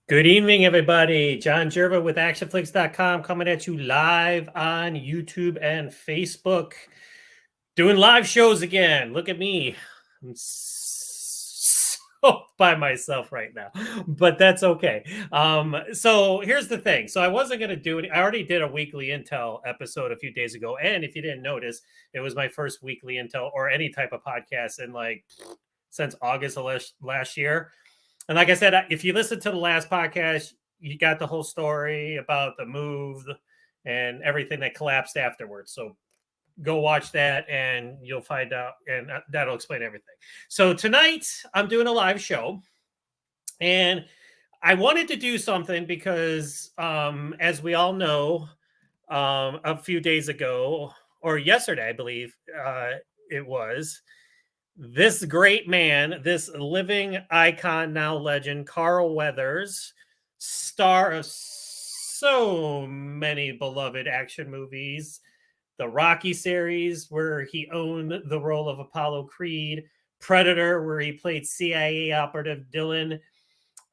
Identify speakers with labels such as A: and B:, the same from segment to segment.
A: Good evening, everybody. John Jerva with ACTION-FLIX.com coming at you live on YouTube and Facebook. Doing live shows again. Look at me. I'm so by myself right now, but that's okay. So here's the thing. So I wasn't going to do it. I already did a weekly Intel episode a few days ago. And if you didn't notice, it was my first weekly Intel or any type of podcast in since August of last year. And like I said, if you listen to the last podcast, you got the whole story about the move and everything that collapsed afterwards. So go watch that and you'll find out, and that'll explain everything. So tonight I'm doing a live show, and I wanted to do something because, as we all know, a few days ago or yesterday, I believe it was, this great man, this living icon, now legend, Carl Weathers, star of so many beloved action movies, the Rocky series, where he owned the role of Apollo Creed, Predator, where he played CIA operative Dylan,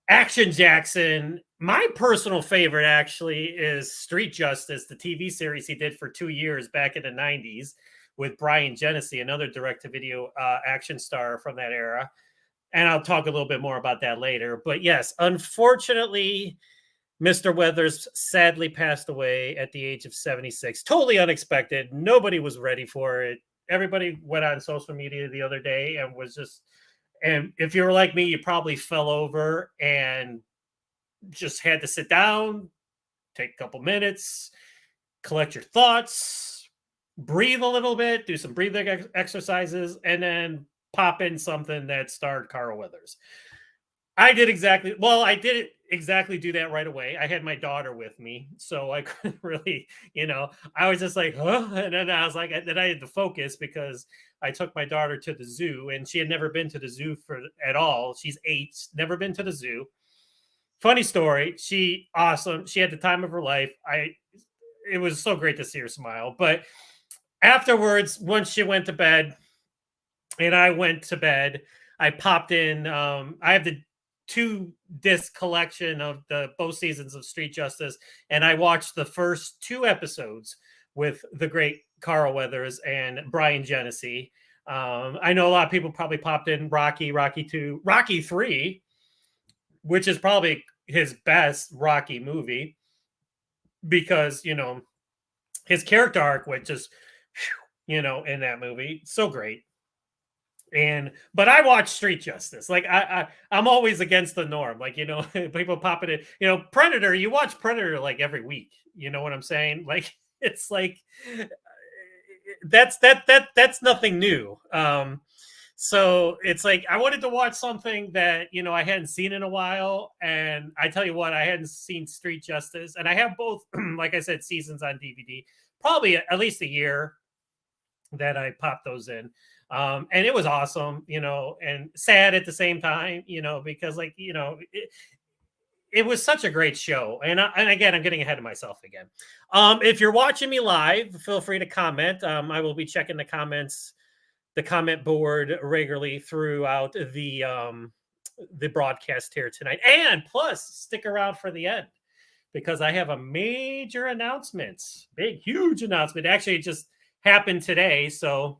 A: Action Jackson. My personal favorite actually is Street Justice, the TV series he did for 2 years back in the 90s with Brian Genesee, another direct-to-video action star from that era. And I'll talk a little bit more about that later. But yes, unfortunately, Mr. Weathers sadly passed away at the age of 76. Totally unexpected. Nobody was ready for it. Everybody went on social media the other day and was just, and if you were like me, you probably fell over and just had to sit down, take a couple minutes, collect your thoughts, breathe a little bit, do some breathing exercises, and then pop in something that starred Carl Weathers. I did exactly do that right away. I had my daughter with me, so I couldn't really, I was just like, huh? And then I was like, then I had to focus because I took my daughter to the zoo, and she had never been to the zoo at all. She's 8, never been to the zoo. Funny story. Awesome. She had the time of her life. It was so great to see her smile. But afterwards, once she went to bed and I went to bed, I popped in. I have the 2-disc collection of both seasons of Street Justice, and I watched the first 2 episodes with the great Carl Weathers and Brian Genesee. I know a lot of people probably popped in Rocky 2, Rocky 3, which is probably his best Rocky movie because, his character arc, which is, in that movie, so great. But I watch Street Justice. Like I'm always against the norm. Like, people popping in, Predator, you watch Predator like every week. You know what I'm saying? Like, it's like, that's nothing new. So it's like, I wanted to watch something that, I hadn't seen in a while. And I tell you what, I hadn't seen Street Justice, and I have both, like I said, seasons on DVD, probably at least a year that I popped those in. And it was awesome, and sad at the same time, because it was such a great show. And again, I'm getting ahead of myself again. If you're watching me live, feel free to comment. I will be checking the comment board regularly throughout the broadcast here tonight. And plus, stick around for the end because I have a major announcement, huge announcement. Actually, it just happened today. So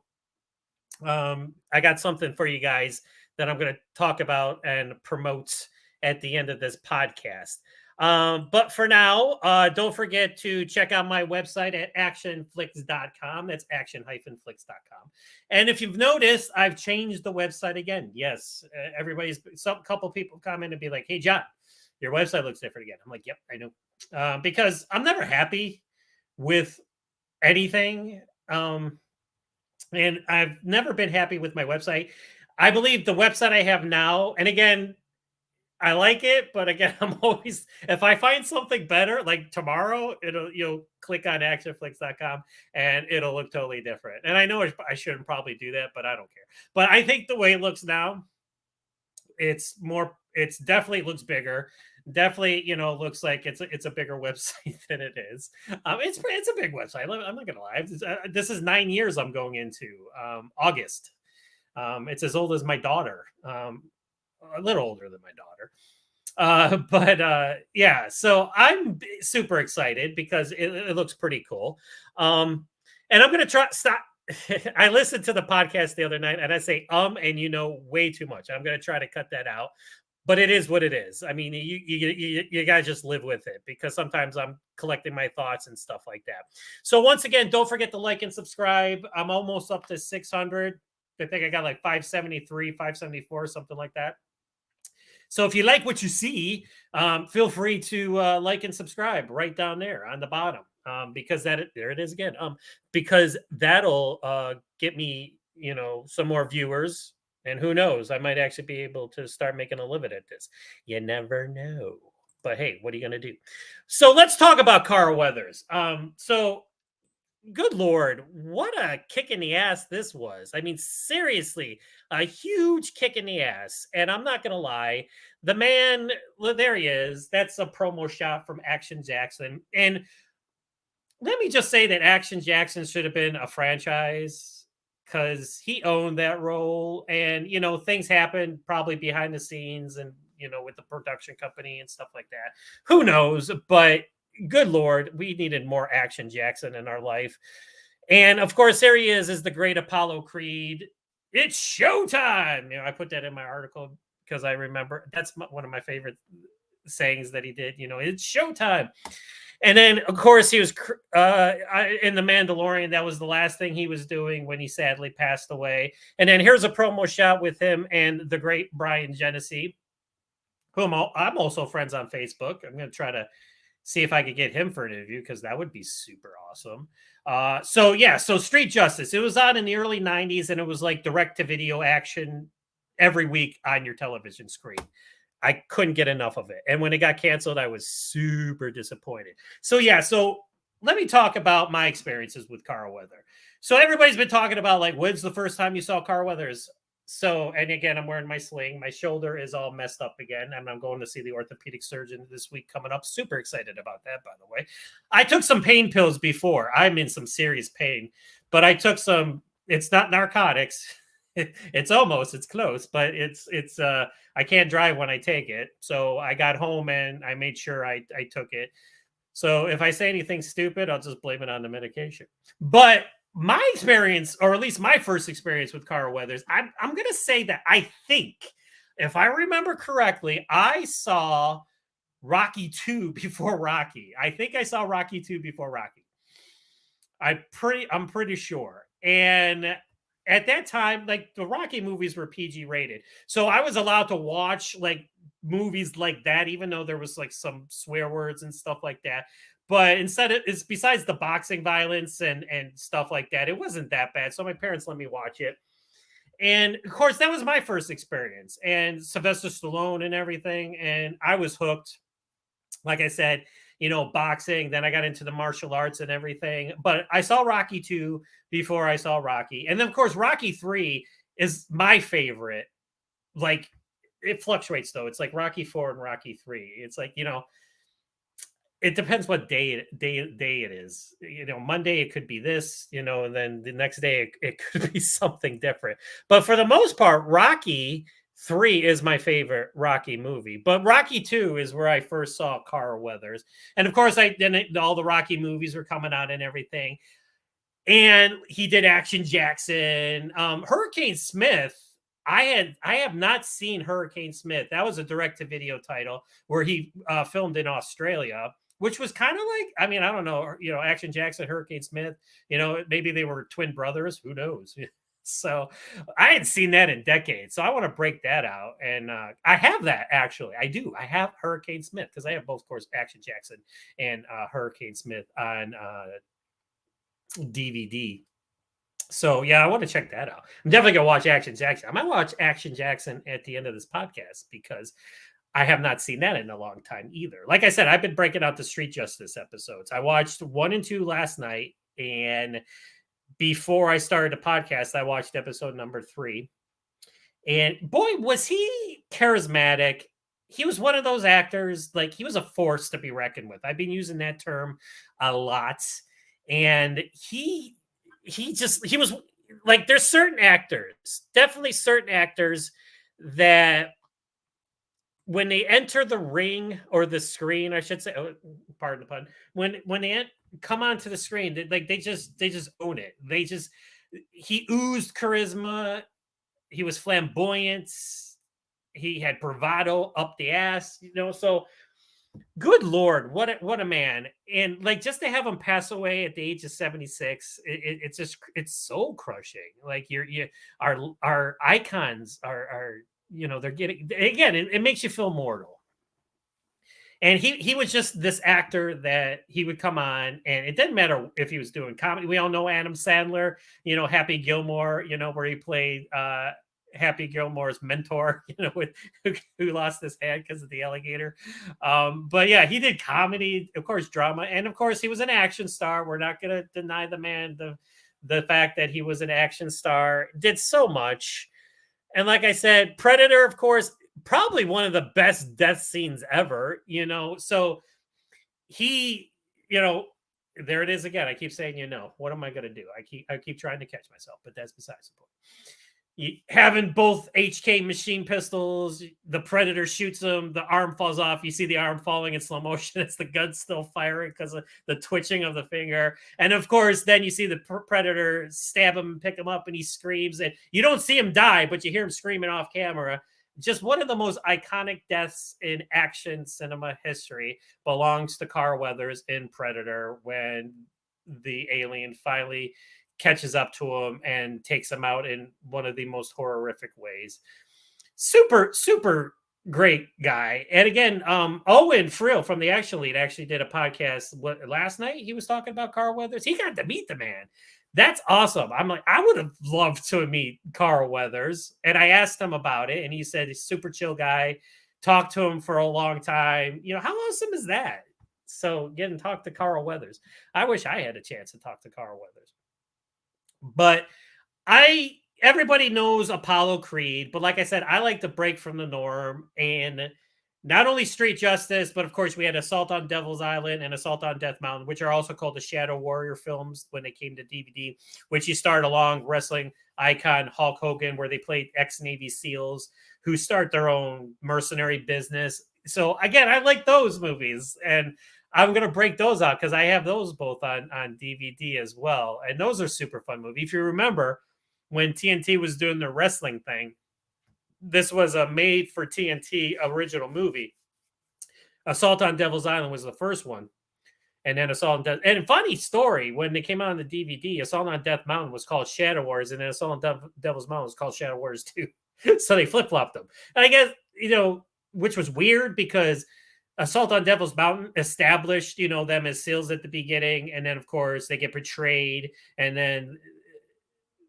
A: I got something for you guys that I'm going to talk about and promote at the end of this podcast. But for now, don't forget to check out my website at ACTION-FLIX.com. That's action-flix.com. And if you've noticed, I've changed the website again. Yes, couple people come in and be like, "Hey, John, your website looks different again." I'm like, "Yep, I know," because I'm never happy with anything. And I've never been happy with my website. I believe the website I have now, and again, I like it, but again, I'm always, if I find something better, like tomorrow, you'll click on actionflix.com and it'll look totally different. And I know I shouldn't probably do that, but I don't care. But I think the way it looks now, it's definitely looks bigger. Definitely, looks like it's a bigger website than it is. It's a big website. I'm not gonna lie. This is 9 years I'm going into August. It's as old as my daughter, a little older than my daughter. Yeah, so I'm super excited because it looks pretty cool. And I'm gonna try stop. I listened to the podcast the other night and I say and way too much. I'm gonna try to cut that out, but it is what it is. I mean, you gotta just live with it because sometimes I'm collecting my thoughts and stuff like that. So once again, don't forget to like and subscribe. I'm almost up to 600. I think I got like 573, 574, something like that. So if you like what you see, feel free to like and subscribe right down there on the bottom, because there it is again. Because that'll get me, some more viewers, and who knows, I might actually be able to start making a living at this. You never know. But hey, what are you gonna do? So let's talk about Carl Weathers. So good Lord, what a kick in the ass this was. I mean, seriously, a huge kick in the ass. And I'm not going to lie, the man, well, there he is. That's a promo shot from Action Jackson. And let me just say that Action Jackson should have been a franchise because he owned that role. And, things happen probably behind the scenes and, with the production company and stuff like that. Who knows? But good Lord, we needed more Action Jackson in our life. And of course, there he is the great Apollo Creed. It's showtime. I put that in my article because I remember that's one of my favorite sayings that he did. It's showtime. And then, of course, he was in The Mandalorian. That was the last thing he was doing when he sadly passed away. And then here's a promo shot with him and the great Brian Genesee, whom I'm also friends on Facebook. I'm going to try to see if I could get him for an interview because that would be super awesome. So Street Justice. It was on in the early 90s and it was like direct to video action every week on your television screen. I couldn't get enough of it. And when it got canceled, I was super disappointed. So let me talk about my experiences with Carl Weathers. So everybody's been talking about like, when's the first time you saw Carl Weathers? So, and again, I'm wearing my sling. My shoulder is all messed up again, and I'm going to see the orthopedic surgeon this week coming up. Super excited about that, by the way. I took some pain pills before. I'm in some serious pain, but I took some. It's not narcotics. It's close, but it's I can't drive when I take it. So I got home and I made sure I took it. So if I say anything stupid, I'll just blame it on the medication. But my experience, or at least my first experience with Carl Weathers, I'm going to say that I think, if I remember correctly, I saw Rocky 2 before Rocky. I think I saw Rocky 2 before Rocky. I'm pretty sure. And at that time, like the Rocky movies were PG rated. So I was allowed to watch like movies like that, even though there was like some swear words and stuff like that. But instead, it's besides the boxing violence and stuff like that, it wasn't that bad. So my parents let me watch it. And of course, that was my first experience, and Sylvester Stallone and everything. And I was hooked. Like I said, boxing. Then I got into the martial arts and everything. But I saw Rocky 2 before I saw Rocky. And then, of course, Rocky 3 is my favorite. Like, it fluctuates, though. It's like Rocky 4 and Rocky 3. It's like, it depends what day it is. Monday it could be this, and then the next day it could be something different. But for the most part, Rocky 3 is my favorite Rocky movie. But Rocky 2 is where I first saw Carl Weathers. And of course, all the Rocky movies were coming out and everything. And he did Action Jackson. Hurricane Smith, I have not seen Hurricane Smith. That was a direct-to-video title where he filmed in Australia, which was kind of like, I mean, I don't know, Action Jackson, Hurricane Smith, maybe they were twin brothers. Who knows? So I hadn't seen that in decades. So I want to break that out. And I have that, actually. I do. I have Hurricane Smith because I have both, of course, Action Jackson and Hurricane Smith on DVD. So yeah, I want to check that out. I'm definitely gonna watch Action Jackson. I might watch Action Jackson at the end of this podcast because I have not seen that in a long time either. Like I said, I've been breaking out the Street Justice episodes. I watched 1 and 2 last night, and before I started the podcast, I watched episode number 3. And boy, was he charismatic. He was one of those actors, like he was a force to be reckoned with. I've been using that term a lot. And he was like, there's certain actors, definitely certain actors that when they enter the ring or the screen, I should say, oh, pardon the pun. When they come onto the screen, they just own it. He oozed charisma. He was flamboyant. He had bravado up the ass, So good Lord, what a man. And like, just to have him pass away at the age of 76, it's just, it's soul crushing. Like, our icons are they're getting, again, it makes you feel mortal. And he was just this actor that he would come on, and it didn't matter if he was doing comedy. We all know Adam Sandler, Happy Gilmore, where he played Happy Gilmore's mentor, with who lost his hand because of the alligator. But yeah, he did comedy, of course, drama, and of course, he was an action star. We're not going to deny the man the fact that he was an action star. Did so much, and like I said, Predator, of course, probably one of the best death scenes ever. So he, there it is again. I keep saying, what am I going to do? I keep trying to catch myself, but that's besides the point. Having both HK machine pistols, the Predator shoots him, the arm falls off. You see the arm falling in slow motion. It's the gun still firing because of the twitching of the finger. And of course, then you see the Predator stab him, pick him up, and he screams. And you don't see him die, but you hear him screaming off camera. Just one of the most iconic deaths in action cinema history belongs to Carl Weathers in Predator, when the alien finally catches up to him and takes him out in one of the most horrific ways. Super great guy. And again, Owen Frill from the Action Lead actually did a podcast last night. He was talking about Carl Weathers. He got to meet the man. That's awesome. I'm like, I would have loved to meet Carl Weathers. And I asked him about it, and he said he's a super chill guy. Talked to him for a long time. How awesome is that? So getting to talk to Carl Weathers. I wish I had a chance to talk to Carl Weathers. But everybody knows Apollo Creed, but like I said, I like to break from the norm, and not only Street Justice, but of course we had Assault on Devil's Island and Assault on Death Mountain, which are also called the Shadow Warrior films when they came to DVD, which you start along wrestling icon Hulk Hogan, where they played ex-Navy SEALs who start their own mercenary business. So again, I like those movies, and I'm going to break those out because I have those both on DVD as well. And those are super fun movies. If you remember, when TNT was doing the wrestling thing, this was a made for TNT original movie. Assault on Devil's Island was the first one. And then Assault on Death. And funny story, when they came out on the DVD, Assault on Death Mountain was called Shadow Wars, and then Assault on Devil's Mountain was called Shadow Wars 2. So they flip-flopped them. And I guess, which was weird because Assault on Devil's Mountain established, them as SEALs at the beginning. And then, of course, they get betrayed. And then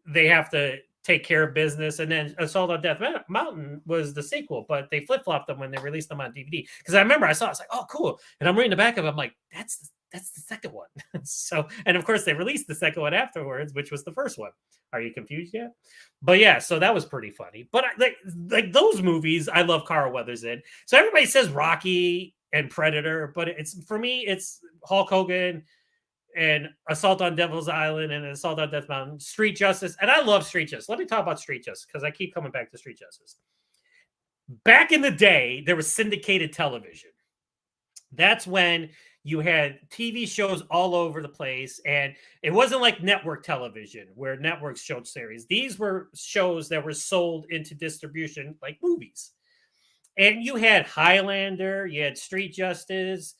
A: they have to take care of business. And then Assault on Death Mountain was the sequel. But they flip-flopped them when they released them on DVD. Because I remember I saw it. I was like, oh, cool. And I'm reading the back of it. I'm like, that's the second one. So, and of course, they released the second one afterwards, which was the first one. Are you confused yet? But yeah, so that was pretty funny. But like those movies, I love Carl Weathers in. So everybody says Rocky and Predator, but for me, it's Hulk Hogan and Assault on Devil's Island and Assault on Death Mountain, Street Justice. And I love Street Justice. Let me talk about Street Justice because I keep coming back to Street Justice. Back in the day, there was syndicated television. That's when you had TV shows all over the place, and it wasn't like network television where networks showed series. These were shows that were sold into distribution like movies. And you had Highlander, you had Street Justice,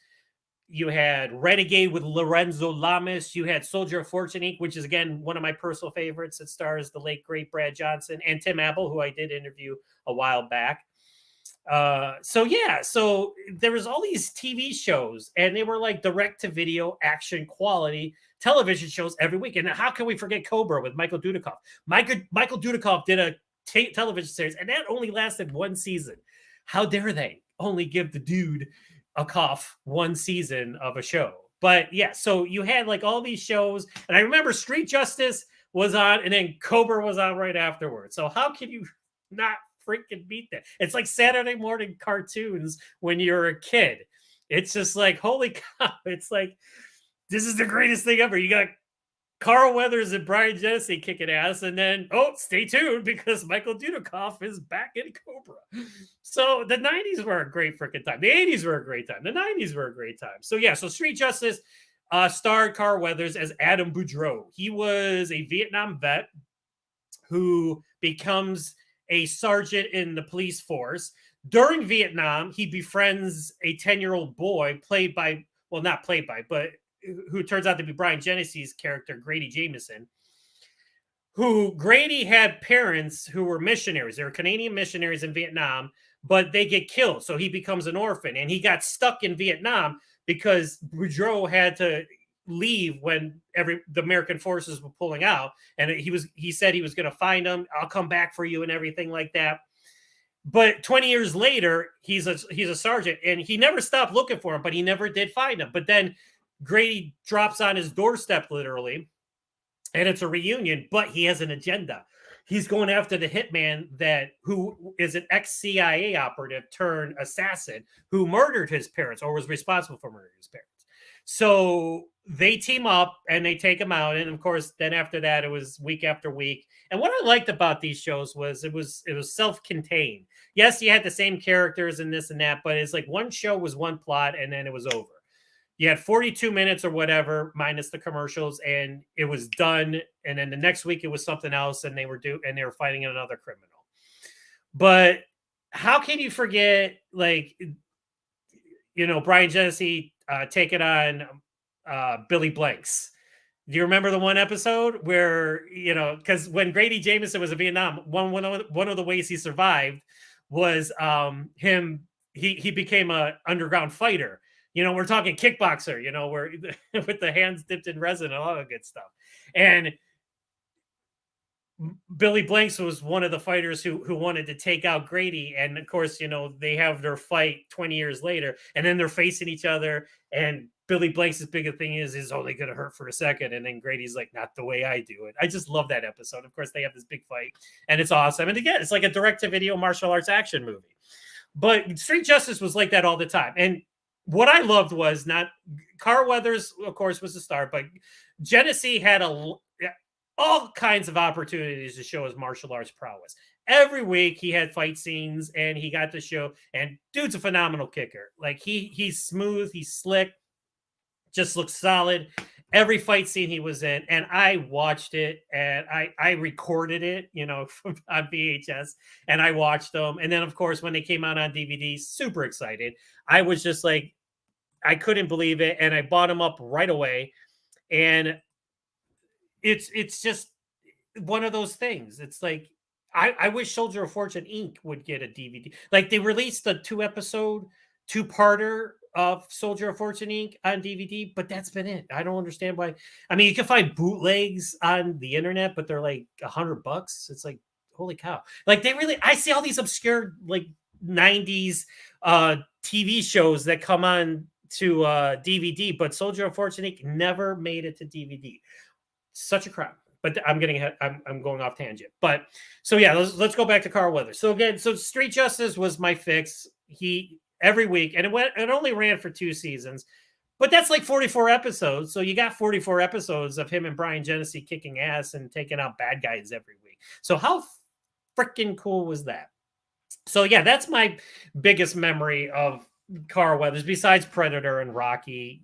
A: you had Renegade with Lorenzo Lamas, you had Soldier of Fortune Inc., which is, again, one of my personal favorites. It stars the late, great Brad Johnson and Tim Apple, who I did interview a while back. So there was all these TV shows, and they were like direct-to-video action quality television shows every week. And how can we forget Cobra with Michael Dudikoff? Michael Dudikoff did a television series, and that only lasted one season. How dare they only give the dude a cough one season of a show? But yeah, so you had like all these shows, and I remember Street Justice was on, and then Cobra was on right afterwards. So how can you not freaking beat that? It's like Saturday morning cartoons when you're a kid. It's just like, holy cow. It's like, this is the greatest thing ever. You got Carl Weathers and Brian Genesee kicking ass, and then stay tuned because Michael Dudikoff is back in Cobra. So the 90s were a great freaking time. The 80s were a great time. The 90s were a great time. So yeah, so Street Justice starred Carl Weathers as Adam Boudreaux. He was a Vietnam vet who becomes a sergeant in the police force. During Vietnam, he befriends a 10-year-old boy played by, well, not played by, but who turns out to be Brian Genesee's character, Grady Jameson, who Grady had parents who were missionaries. They were Canadian missionaries in Vietnam, but they get killed. So he becomes an orphan, and he got stuck in Vietnam because Boudreaux had to leave when the American forces were pulling out. And he said he was going to find them. I'll come back for you and everything like that. But 20 years later, he's a sergeant, and he never stopped looking for him, but he never did find him. But then Grady drops on his doorstep, literally, and it's a reunion, but he has an agenda. He's going after the hitman who is an ex-CIA operative turned assassin who murdered his parents or was responsible for murdering his parents. So they team up and they take him out. And of course, then after that, it was week after week. And what I liked about these shows was it was self-contained. Yes, you had the same characters and this and that, but it's like one show was one plot and then it was over. You had 42 minutes or whatever, minus the commercials, and it was done. And then the next week it was something else, and they were fighting another criminal. But how can you forget, like, Brian Genesee taking on Billy Blanks? Do you remember the one episode where, because when Grady Jameson was in Vietnam, one of the ways he survived was he became an underground fighter. We're talking kickboxer, where with the hands dipped in resin and all that good stuff. And Billy Blanks was one of the fighters who wanted to take out Grady. And of course, they have their fight 20 years later, and then they're facing each other. And Billy Blanks' biggest thing is only going to hurt for a second. And then Grady's like, not the way I do it. I just love that episode. Of course, they have this big fight, and it's awesome. And again, it's like a direct-to-video martial arts action movie. But Street Justice was like that all the time. And what I loved was not Carl Weathers, of course, was the star, but Genesee had all kinds of opportunities to show his martial arts prowess. Every week he had fight scenes and he got to show, and dude's a phenomenal kicker. Like he's smooth, he's slick, just looks solid. Every fight scene he was in, and I watched it and I recorded it, on VHS, and I watched them. And then of course, when they came out on DVD, super excited. I was just like, I couldn't believe it. And I bought them up right away. And it's just one of those things. It's like, I wish Soldier of Fortune Inc. would get a DVD. Like they released a 2-parter of Soldier of Fortune Inc. on DVD, but that's been it. I don't understand why. I mean, you can find bootlegs on the internet, but they're like $100. It's like, holy cow. Like I see all these obscure like 90s TV shows that come on to DVD, but Soldier of Fortune Inc. never made it to DVD. Such a crap. But I'm going off tangent. But so yeah, let's go back to Carl Weathers. So again, Street Justice was my fix. Every week, and it only ran for 2 seasons, but that's like 44 episodes. So you got 44 episodes of him and Brian Genesee kicking ass and taking out bad guys every week. So how freaking cool was that? So yeah, that's my biggest memory of Carl Weathers, besides Predator and Rocky.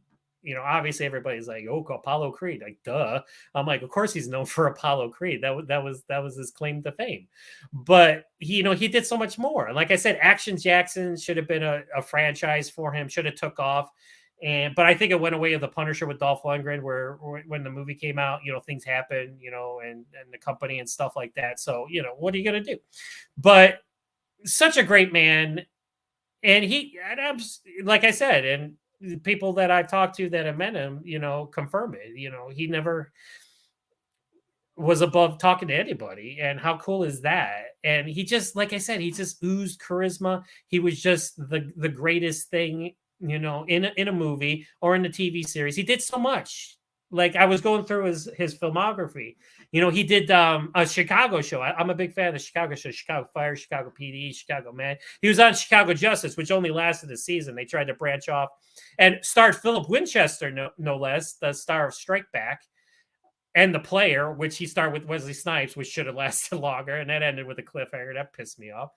A: Obviously everybody's like, oh, Apollo Creed, like, duh. I'm like, of course he's known for Apollo Creed. That was his claim to fame. But he did so much more. And like I said, Action Jackson should have been a franchise for him, should have took off. But I think it went away with The Punisher with Dolph Lundgren, where when the movie came out, things happen, and the company and stuff like that. So, what are you going to do? But such a great man. And I'm just, like I said, and people that I've talked to that have met him, confirm it. He never was above talking to anybody. And how cool is that? And he just, like I said, he just oozed charisma. He was just the greatest thing, in a movie or in a TV series. He did so much. Like I was going through his filmography. He did a Chicago show. I'm a big fan of Chicago show, Chicago Fire, Chicago PD, Chicago Man. He was on Chicago Justice, which only lasted a season. They tried to branch off and starred Philip Winchester, no less, the star of Strike Back. and The Player, which he started with Wesley Snipes, which should have lasted longer, and that ended with a cliffhanger. That pissed me off.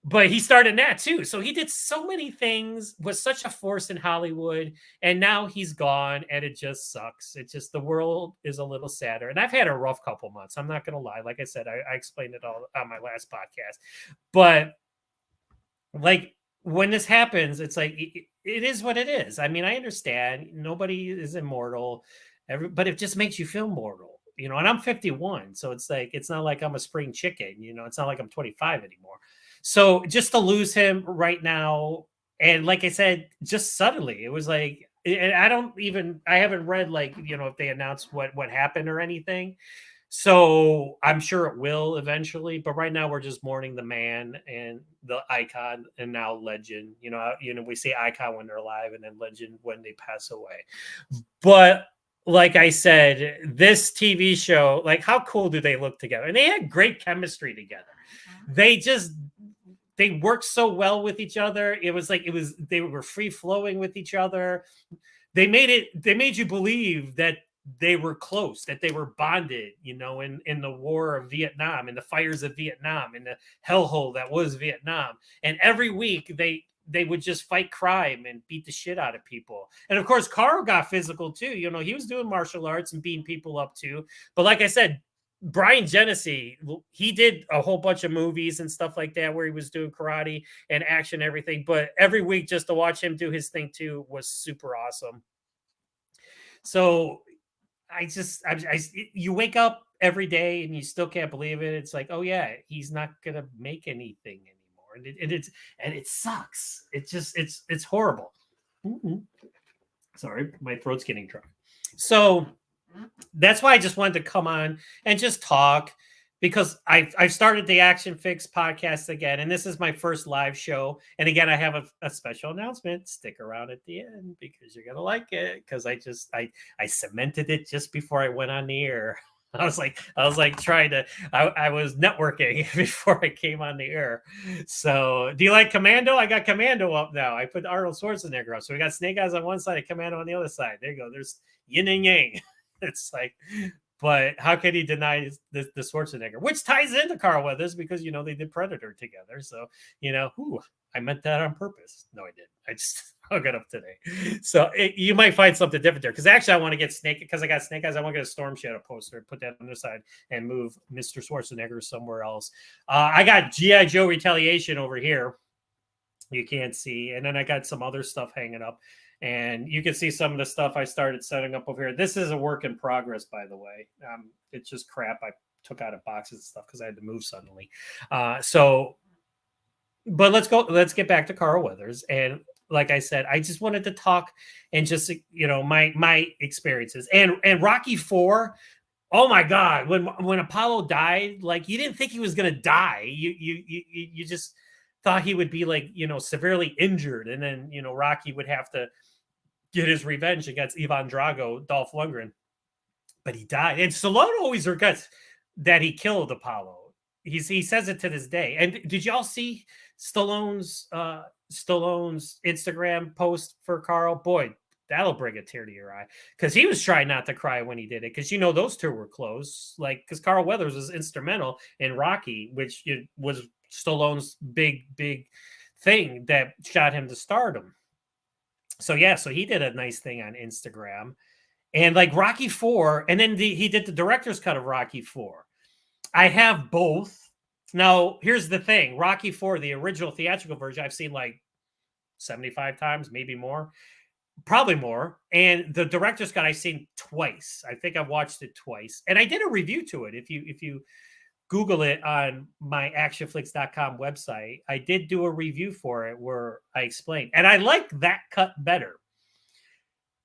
A: But he started in that too. So he did so many things, was such a force in Hollywood, and now he's gone, and it just sucks. It just, the world is a little sadder. And I've had a rough couple months. I'm not going to lie. Like I said, I explained it all on my last podcast. But like when this happens, it's like it is what it is. I mean, I understand nobody is immortal, but it just makes you feel mortal, you know. And I'm 51, so it's like it's not like I'm a spring chicken, you know. It's not like I'm 25 anymore. So just to lose him right now, and like I said, just suddenly, it was like, and I haven't read, like, you know, if they announced what happened or anything. So I'm sure it will eventually, but right now we're just mourning the man and the icon, and now legend. You know, we say icon when they're alive, and then legend when they pass away. But like I said, this TV show, like, how cool do they look together? And they had great chemistry together. They worked so well with each other. It was like they were free flowing with each other. They made you believe that they were close, that they were bonded, you know, in the war of Vietnam, in the fires of Vietnam, in the hellhole that was Vietnam. And every week they would just fight crime and beat the shit out of people. And of course, Carl got physical too. You know, he was doing martial arts and beating people up too. But like I said, Brian Genesee, he did a whole bunch of movies and stuff like that where he was doing karate and action, everything. But every week, just to watch him do his thing too was super awesome. So you wake up every day and you still can't believe it. It's like, oh yeah, he's not gonna make anything anymore, and it sucks. It's horrible. Mm-hmm. Sorry, my throat's getting dry. So that's why I just wanted to come on and just talk, because I've started the ACTION-FLIX podcast again, and this is my first live show. And again, I have a special announcement. Stick around at the end because you're gonna like it. Because I cemented it just before I went on the air. I was trying to. I was networking before I came on the air. So, do you like Commando? I got Commando up now. I put Arnold Schwarzenegger up. So we got Snake Eyes on one side and Commando on the other side. There you go. There's yin and yang. It's like, but how could he deny the Schwarzenegger, which ties into Carl Weathers, because, you know, they did Predator together. So, you know, I meant that on purpose. No, I didn't. I just hung it up today. So you might find something different there. Because actually I want to get because I got Snake Eyes. I want to get a Storm Shadow poster, put that on the side, and move Mr. Schwarzenegger somewhere else. I got G.I. Joe Retaliation over here. You can't see. And then I got some other stuff hanging up. And you can see some of the stuff I started setting up over here. This is a work in progress, by the way. It's just crap I took out of boxes and stuff because I had to move suddenly. But let's get back to Carl Weathers. And like I said, I just wanted to talk and just, you know, my experiences. And Rocky IV, oh my God, when Apollo died, like, you didn't think he was gonna die. You just thought he would be, like, you know, severely injured, and then, you know, Rocky would have to get his revenge against Ivan Drago, Dolph Lundgren. But he died. And Stallone always regrets that he killed Apollo. He says it to this day. And did y'all see Stallone's Instagram post for Carl? Boy, that'll bring a tear to your eye, because he was trying not to cry when he did it, because, you know, those two were close. Like, because Carl Weathers was instrumental in Rocky, which was Stallone's big thing that shot him to stardom. So yeah, so he did a nice thing on Instagram, and like Rocky IV, and then he did the director's cut of Rocky IV. I have both. Now, here's the thing: Rocky IV, the original theatrical version, I've seen like 75 times, maybe more, probably more. And the director's cut I've seen twice. I think I've watched it twice, and I did a review to it. If you Google it on my ACTION-FLIX.com website, I did do a review for it where I explained, and I like that cut better,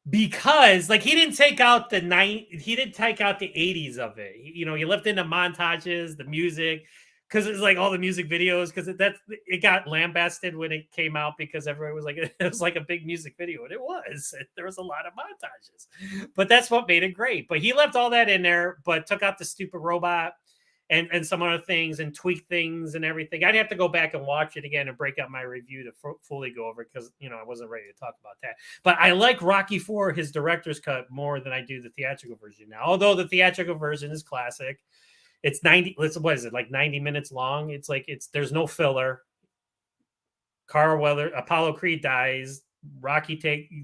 A: because, like, he didn't take out the 80s of it. You know, he left in the montages, the music, because it's like all the music videos, because it got lambasted when it came out, because everybody was like, it was like a big music video, and it was. There was a lot of montages, but that's what made it great. But he left all that in there, but took out the stupid robot. and some other things and tweak things and everything. I'd have to go back and watch it again and break up my review to fully go over it because I wasn't ready to talk about that. But I like Rocky IV, his director's cut, more than I do the theatrical version now. Although the theatrical version is classic. It's 90. What is it, like 90 minutes long? There's no filler. Apollo Creed dies. Rocky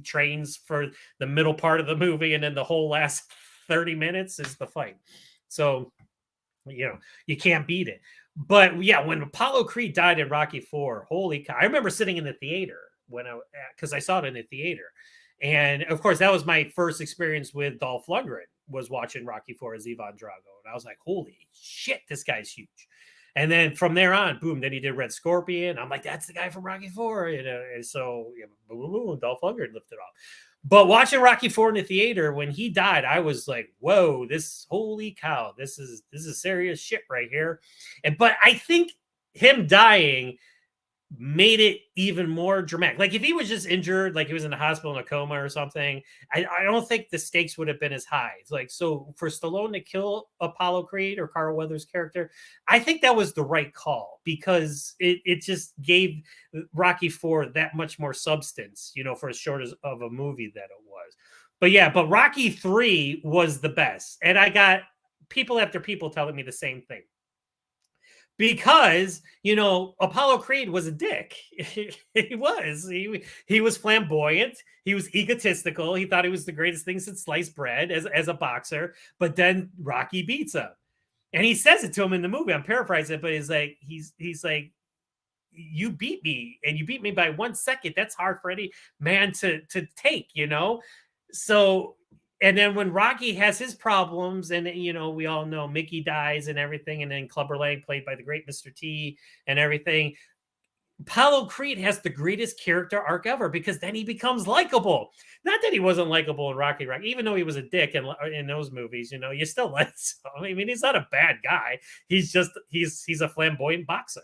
A: trains for the middle part of the movie, and then the whole last 30 minutes is the fight. So, you can't beat it. But yeah, when Apollo Creed died in Rocky IV, holy cow! I remember sitting in the theater because I saw it in the theater, and of course that was my first experience with Dolph Lundgren, was watching Rocky IV as Ivan Drago, and I was like, holy shit, this guy's huge. And then from there on, boom, then he did Red Scorpion. I'm like, that's the guy from Rocky IV. And so boom, Dolph Lundgren lifted off. But watching Rocky IV in the theater, when he died, I was like, whoa, holy cow, this is serious shit right here. But I think him dying made it even more dramatic. Like if he was just injured, like he was in the hospital in a coma or something, I don't think the stakes would have been as high. It's like, so for Stallone to kill Apollo Creed or Carl Weathers' character, I think that was the right call, because it just gave Rocky IV that much more substance, for as short of a movie that it was. But Rocky III was the best. And I got people after people telling me the same thing. Because, Apollo Creed was a dick. He was flamboyant. He was egotistical. He thought he was the greatest thing since sliced bread as a boxer. But then Rocky beats him. And he says it to him in the movie. I'm paraphrasing it, but he's like, you beat me, and you beat me by 1 second. That's hard for any man to take, So, and then when Rocky has his problems, and we all know Mickey dies and everything, and then Clubber Lang, played by the great Mr. T, and everything, Apollo Creed has the greatest character arc ever, because then he becomes likable. Not that he wasn't likable in Rocky, even though he was a dick in those movies. You still like him. I mean, he's not a bad guy. He's a flamboyant boxer.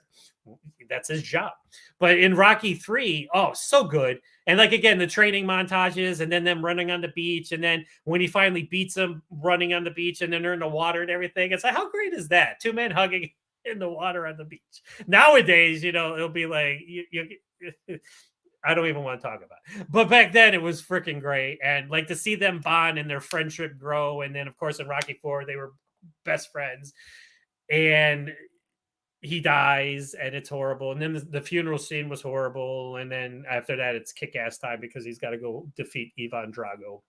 A: That's his job. But in Rocky III, so good. And like, again, the training montages, and then them running on the beach. And then when he finally beats him running on the beach, and then they're in the water and everything. It's like, how great is that? Two men hugging in the water on the beach. Nowadays, it'll be like, I don't even want to talk about it. But back then it was freaking great. And like to see them bond and their friendship grow. And then of course in Rocky IV, they were best friends. And he dies, and it's horrible. And then the funeral scene was horrible. And then after that, it's kick-ass time, because he's got to go defeat Ivan Drago.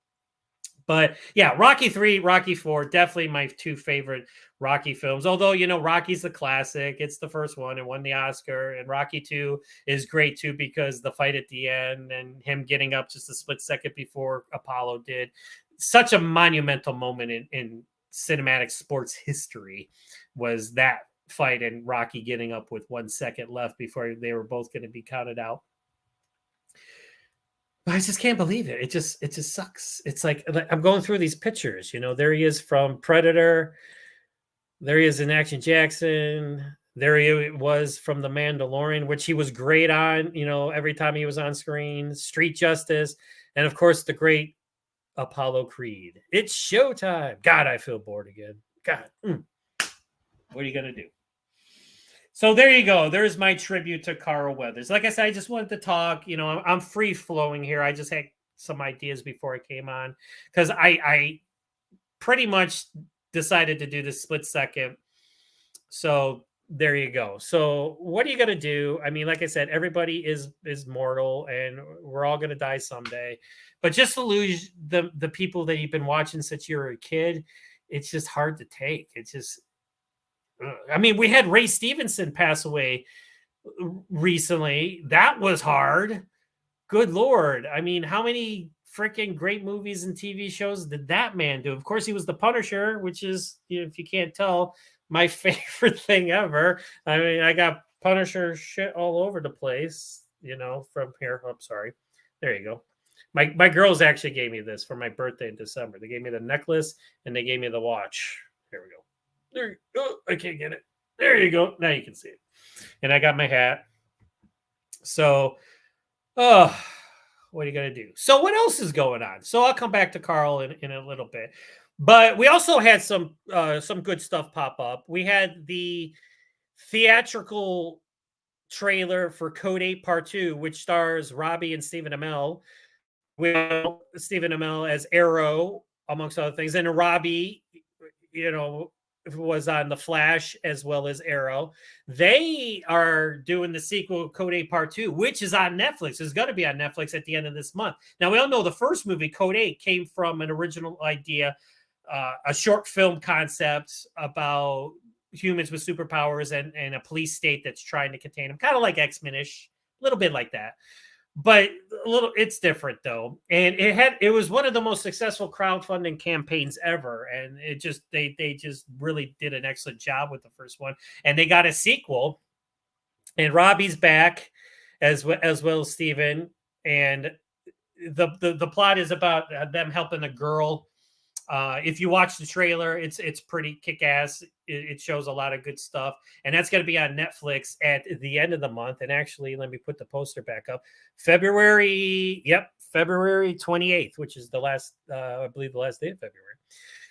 A: But yeah, Rocky III, Rocky IV, definitely my two favorite Rocky films. Although, Rocky's the classic. It's the first one and won the Oscar. And Rocky II is great too, because the fight at the end and him getting up just a split second before Apollo did. Such a monumental moment in cinematic sports history was that fight, and Rocky getting up with 1 second left before they were both going to be counted out. I just can't believe it. It just sucks. It's like I'm going through these pictures. There he is from Predator. There he is in Action Jackson. There he was from The Mandalorian, which he was great on, every time he was on screen. Street Justice. And of course, the great Apollo Creed. It's showtime. God, I feel bored again. God. What are you going to do? So there you go. There's my tribute to Carl Weathers. Like I said, I just wanted to talk. I'm free flowing here. I just had some ideas before I came on, because I pretty much decided to do this split second. So there you go. So what are you going to do? I mean, like I said, everybody is mortal, and we're all going to die someday. But just to lose the people that you've been watching since you were a kid, it's just hard to take. It's just, I mean, we had Ray Stevenson pass away recently. That was hard. Good Lord. I mean, how many freaking great movies and TV shows did that man do? Of course, he was the Punisher, which is, if you can't tell, my favorite thing ever. I mean, I got Punisher shit all over the place, from here. I'm sorry. There you go. My girls actually gave me this for my birthday in December. They gave me the necklace, and they gave me the watch. Here we go. There, oh, I can't get it. There you go. Now you can see it. And I got my hat. So, what are you going to do? So what else is going on? So I'll come back to Carl in a little bit. But we also had some good stuff pop up. We had the theatrical trailer for Code 8 Part 2, which stars Robbie and Stephen Amell. With Stephen Amell as Arrow, amongst other things, and Robbie, you know, was on The Flash as well as Arrow. They are doing the sequel, Code 8 Part 2, which is on Netflix. It's going to be on Netflix at the end of this month. Now, we all know the first movie, Code 8, came from an original idea, a short film concept about humans with superpowers and a police state that's trying to contain them, kind of like X-Men-ish, a little bit like that. But it's different though, and it was one of the most successful crowdfunding campaigns ever, and they just really did an excellent job with the first one, and they got a sequel, and Robbie's back as well as Steven, and the plot is about them helping a girl. If you watch the trailer, it's pretty kick-ass. It shows a lot of good stuff, and that's going to be on Netflix at the end of the month. And actually, let me put the poster back up. February 28th, which is the last, I believe, the last day of February.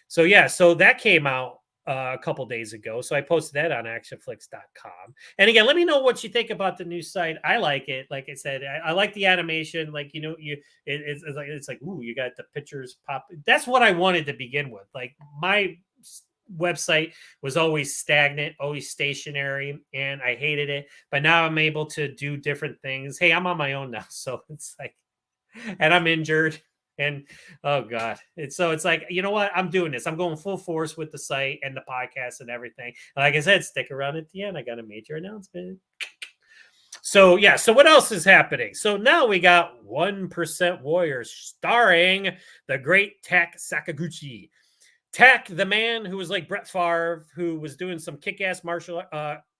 A: So yeah, so that came out a couple days ago. So I posted that on ACTION-FLIX.com. And again, let me know what you think about the new site. I like it. Like I said, I like the animation. Like, it's like, ooh, you got the pictures pop. That's what I wanted to begin with. Like, my website was always stagnant, always stationary, and I hated it. But now I'm able to do different things. Hey, I'm on my own now. So it's like, and I'm injured. And oh god, it's like, you know what, I'm doing this. I'm going full force with the site and the podcast and everything. Like I said, stick around at the end. I got a major announcement. So yeah, so what else is happening? So now we got 1% Warriors starring the great Tak Sakaguchi. Tak, the man who was like Brett Favre, who was doing some kick-ass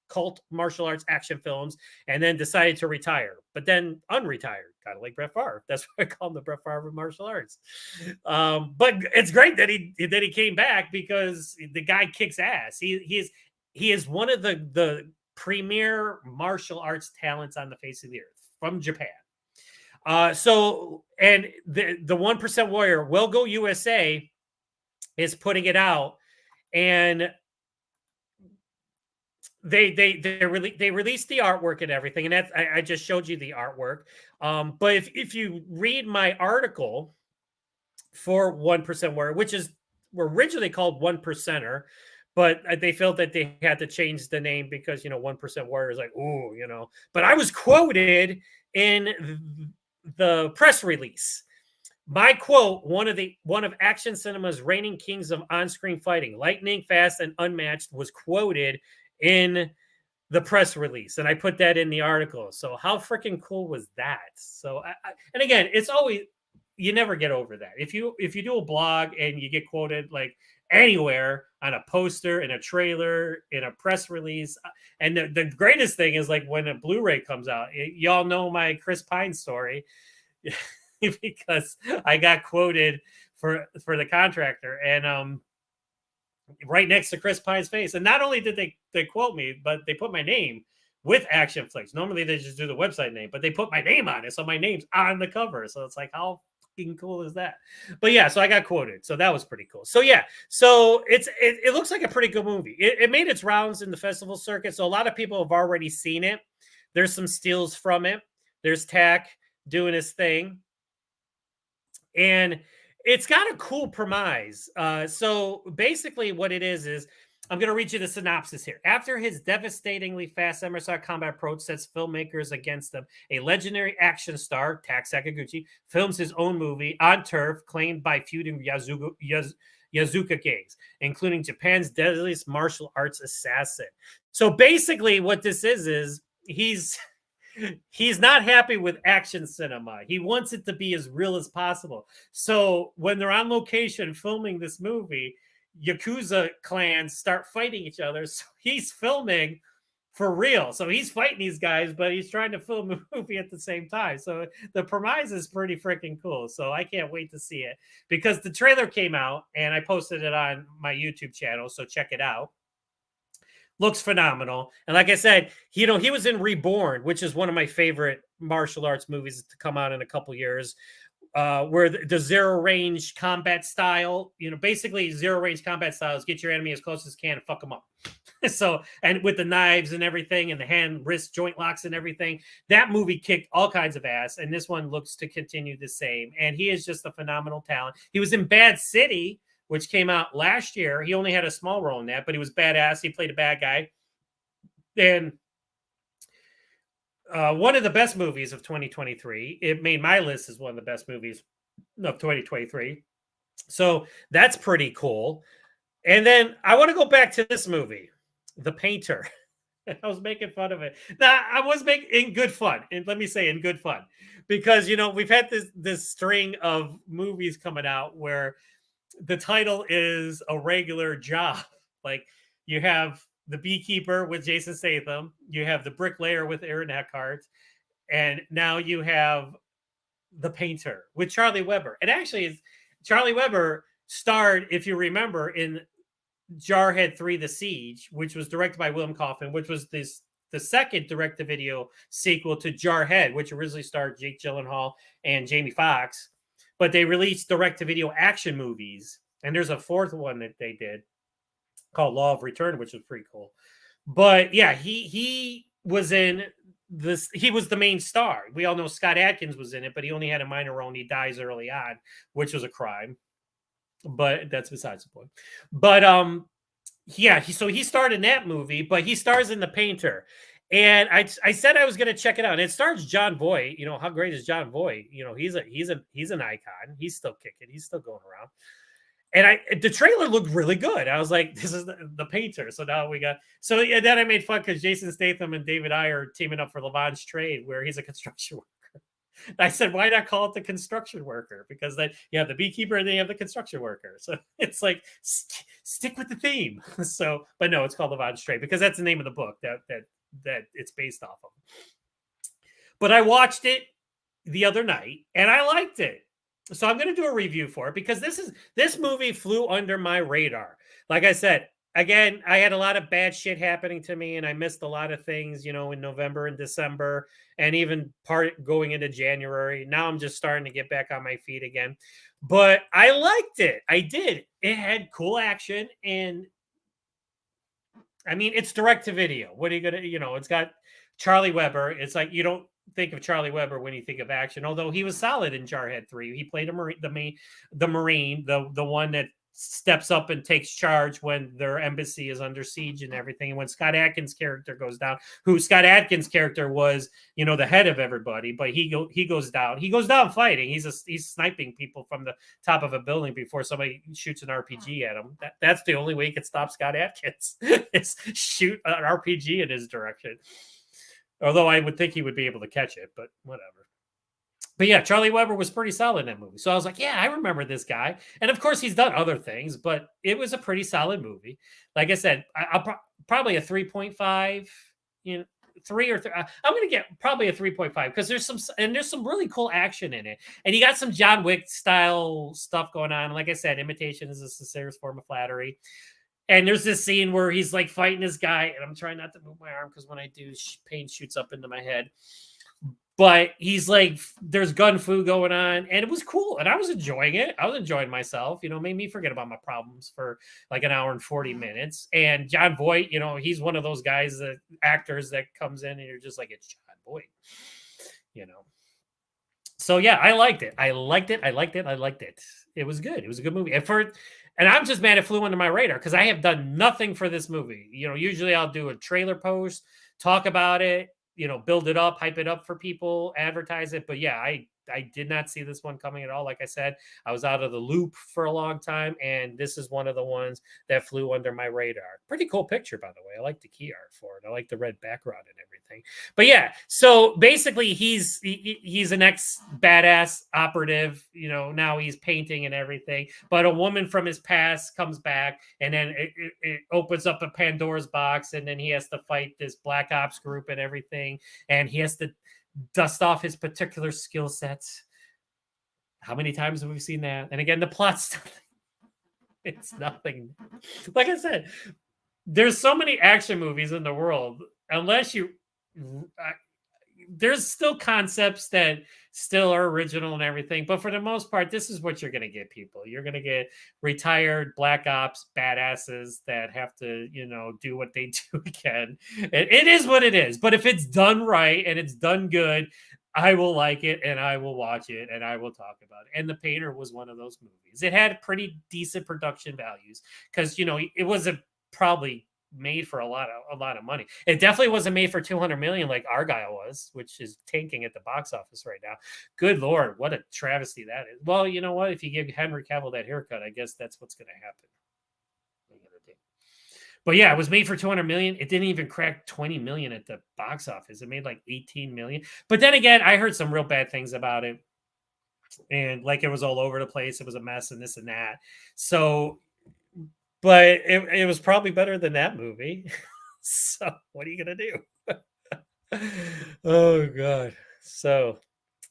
A: cult martial arts action films, and then decided to retire, but then unretired, kind of like Brett Favre. That's why I call him the Brett Favre of martial arts. But it's great that he came back, because the guy kicks ass. He is one of the premier martial arts talents on the face of the earth, from Japan. So, and the 1% Warrior, Will Go USA, is putting it out, and they released the artwork and everything, and that's, I just showed you the artwork. But if you read my article for 1% Warrior, which is originally called 1%er, but they felt that they had to change the name because 1% Warrior is like, ooh, But I was quoted in the press release. My quote, one of action cinema's reigning kings of on-screen fighting, lightning fast and unmatched, was quoted in the press release, and I put that in the article. So how freaking cool was that? So and again, it's always, you never get over that. If you do a blog and you get quoted like anywhere, on a poster, in a trailer, in a press release, and the greatest thing is like when a Blu-ray comes out. Y'all know my Chris Pine story. Because I got quoted for the contractor, and right next to Chris Pine's face. And not only did they quote me, but they put my name with ACTION-FLIX. Normally they just do the website name, but they put my name on it, so my name's on the cover. So it's like, how fucking cool is that? But yeah, so I got quoted, so that was pretty cool. So yeah, so it looks like a pretty good movie. It made its rounds in the festival circuit, so a lot of people have already seen it. There's some steals from it. There's Tak doing his thing. And it's got a cool premise. So basically what it is I'm going to read you the synopsis here. After his devastatingly fast MSR combat approach sets filmmakers against him, a legendary action star, Tak Sakaguchi, films his own movie on turf claimed by feuding Yazuka gangs, including Japan's deadliest martial arts assassin. So basically what this is he's not happy with action cinema. He wants it to be as real as possible. So when they're on location filming this movie, Yakuza clans start fighting each other. So he's filming for real. So he's fighting these guys, but he's trying to film a movie at the same time. So the premise is pretty freaking cool. So I can't wait to see it, because the trailer came out and I posted it on my YouTube channel. So check it out. Looks phenomenal. And like I said, he was in Reborn, which is one of my favorite martial arts movies to come out in a couple years. where the zero range combat style, basically zero range combat styles, get your enemy as close as you can and fuck them up. So, and with the knives and everything and the hand wrist joint locks and everything, that movie kicked all kinds of ass. And this one looks to continue the same. And he is just a phenomenal talent. He was in Bad City, which came out last year. He only had a small role in that, but he was badass. He played a bad guy. And one of the best movies of 2023. It made my list as one of the best movies of 2023. So that's pretty cool. And then I want to go back to this movie, The Painter. I was making fun of it. Now, I was making in good fun. And let me say in good fun. Because, we've had this string of movies coming out where the title is a regular job. Like you have The Beekeeper with Jason Statham. You have The Bricklayer with Aaron Eckhart. And now you have The Painter with Charlie Weber. And actually, Charlie Weber starred, if you remember, in Jarhead 3: The Siege, which was directed by William Kaufman, which was the second direct-to-video sequel to Jarhead, which originally starred Jake Gyllenhaal and Jamie Foxx. But they released direct-to-video action movies. And there's a fourth one that they did called Law of Return, which was pretty cool. But yeah, he was in this. He was the main star. We all know Scott Adkins was in it, but he only had a minor role and he dies early on, which was a crime. But that's besides the point. But yeah, so he starred in that movie, but he stars in The Painter. And I said I was going to check it out. And it stars John Voight. How great is John Voight? He's an icon. He's still kicking. He's still going around. And the trailer looked really good. I was like, this is the Painter. So now we got, so yeah, then I made fun because Jason Statham and David Ayer are teaming up for Levant's Trade, where he's a construction worker. I said, why not call it the construction worker? Because then you have the beekeeper and then you have the construction worker. So it's like, stick with the theme. So, but no, it's called Levant's Trade because that's the name of the book that it's based off of. But I watched it the other night and I liked it. So I'm going to do a review for it because this movie flew under my radar. Like I said, again, I had a lot of bad shit happening to me and I missed a lot of things, in November and December and even part going into January. Now I'm just starting to get back on my feet again. But I liked it. I did. It had cool action and I mean, it's direct to video. What are you going to, it's got Charlie Weber. It's like, you don't think of Charlie Weber when you think of action, although he was solid in Jarhead 3. He played the Marine, the one that steps up and takes charge when their embassy is under siege and everything. And when Scott Adkins' character goes down, Scott Adkins' character was, the head of everybody, but he goes down. He goes down fighting. He's sniping people from the top of a building before somebody shoots an RPG at him. That's the only way he could stop Scott Adkins is shoot an RPG in his direction. Although I would think he would be able to catch it, but whatever. But yeah, Charlie Weber was pretty solid in that movie. So I was like, yeah, I remember this guy. And of course, he's done other things, but it was a pretty solid movie. Like I said, I'll probably a 3.5, 3 or 3. I'm going to get probably a 3.5 because there's some really cool action in it. And you got some John Wick style stuff going on. Like I said, imitation is a sincerest form of flattery. And there's this scene where he's like fighting this guy, and I'm trying not to move my arm because when I do, pain shoots up into my head. But he's like, there's gun fu going on, and it was cool, and I was enjoying it. I was enjoying myself, made me forget about my problems for like an hour and 40 minutes. And John Voight, he's one of those guys, actors that comes in, and you're just like, it's John Voight, So yeah, I liked it. I liked it. It was good. It was a good movie. And I'm just mad it flew under my radar because I have done nothing for this movie. Usually I'll do a trailer post, talk about it, build it up, hype it up for people, advertise it. But yeah, I did not see this one coming at all. Like I said, I was out of the loop for a long time, and this is one of the ones that flew under my radar. Pretty cool picture, by the way. I like the key art for it. I like the red background and everything. But yeah, so basically he's an ex-badass operative. Now he's painting and everything. But a woman from his past comes back, and then it opens up a Pandora's box, and then he has to fight this Black Ops group and everything, and he has to dust off his particular skill sets. How many times have we seen that? And again, the plot's it's nothing. Like I said, there's so many action movies in the world. Unless there's still concepts that still are original and everything, but for the most part, this is what you're going to get, people. You're going to get retired black ops badasses that have to, do what they do again. It is what it is. But if it's done right and it's done good, I will like it and I will watch it and I will talk about it. And The Painter was one of those movies. It had pretty decent production values because it was probably made for a lot of money. It definitely wasn't made for 200 million like Argyle was, which is tanking at the box office right now. Good Lord, what a travesty that is. Well, you know what? If you give Henry Cavill that haircut, I guess that's what's going to happen. But yeah, it was made for 200 million. It didn't even crack 20 million at the box office. It made like 18 million. But then again, I heard some real bad things about it. And like it was all over the place. It was a mess and this and that. So, but it was probably better than that movie. So what are you going to do? Oh, God. So,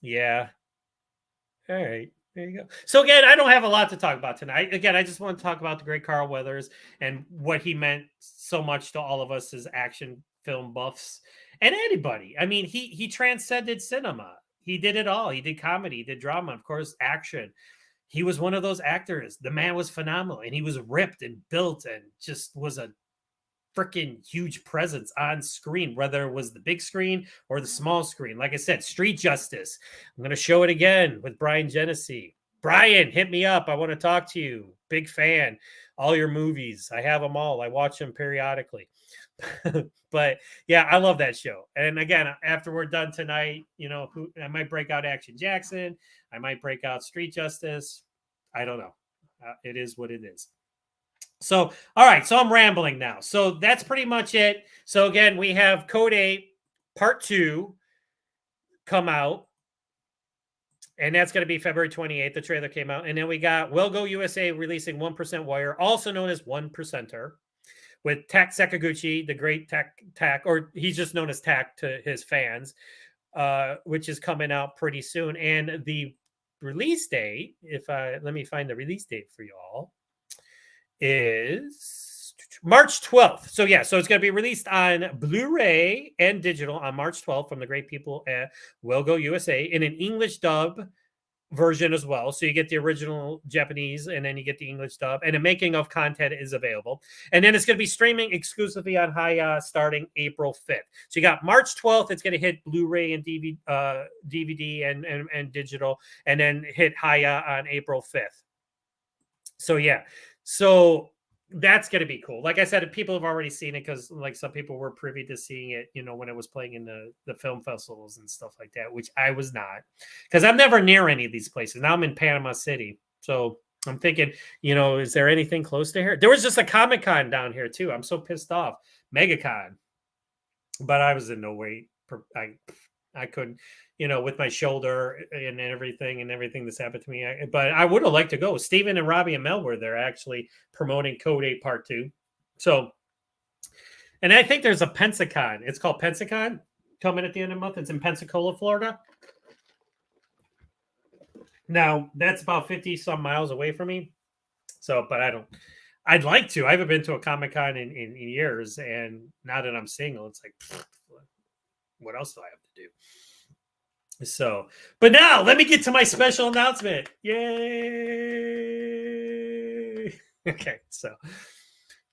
A: yeah. All right. There you go. So again, I don't have a lot to talk about tonight. Again, I just want to talk about the great Carl Weathers and what he meant so much to all of us as action film buffs and anybody. I mean, he transcended cinema. He did it all. He did comedy, he did drama, of course, action. He was one of those actors. The man was phenomenal, and he was ripped and built and just was a freaking huge presence on screen, whether it was the big screen or the small screen. Like I said, Street Justice. I'm going to show it again with Brian Genesee. Brian, hit me up. I want to talk to you. Big fan. All your movies. I have them all. I watch them periodically. But yeah, I love that show. And again, after we're done tonight, I might break out Action Jackson. I might break out Street Justice. I don't know. It is what it is. So, all right. So I'm rambling now. So that's pretty much it. So again, we have Code 8 Part 2 come out. And that's going to be February 28th. The trailer came out. And then we got Will Go USA releasing 1% Wire, also known as 1%er, with Tak Sakaguchi, the great Tak, or he's just known as Tak to his fans, which is coming out pretty soon. And the release date, let me find the release date for y'all, is March 12th. So yeah, so it's going to be released on Blu-ray and digital on March 12th from the great people at Will Go USA in an English dub version as well. So you get the original Japanese and then you get the English dub, and a making of content is available. And then it's going to be streaming exclusively on Hiya starting April 5th. So you got March 12th, it's going to hit Blu-ray and DVD and digital, and then hit Hiya on April 5th. So yeah. So that's going to be cool. Like I said, people have already seen it because like some people were privy to seeing it, when it was playing in the film festivals and stuff like that, which I was not, because I'm never near any of these places. Now I'm in Panama City. So I'm thinking, is there anything close to here? There was just a Comic-Con down here too. I'm so pissed off. MegaCon. But I was in no way. I couldn't, with my shoulder and everything that's happened to me. But I would have liked to go. Steven and Robbie and Mel were there actually promoting Code 8 Part 2. So, and I think there's a Pensacon. It's called Pensacon coming at the end of the month. It's in Pensacola, Florida. Now, that's about 50 some miles away from me. So, but I'd like to. I haven't been to a Comic-Con in years. And now that I'm single, it's like, what else do I have to do? So, but now let me get to my special announcement. Yay! Okay, so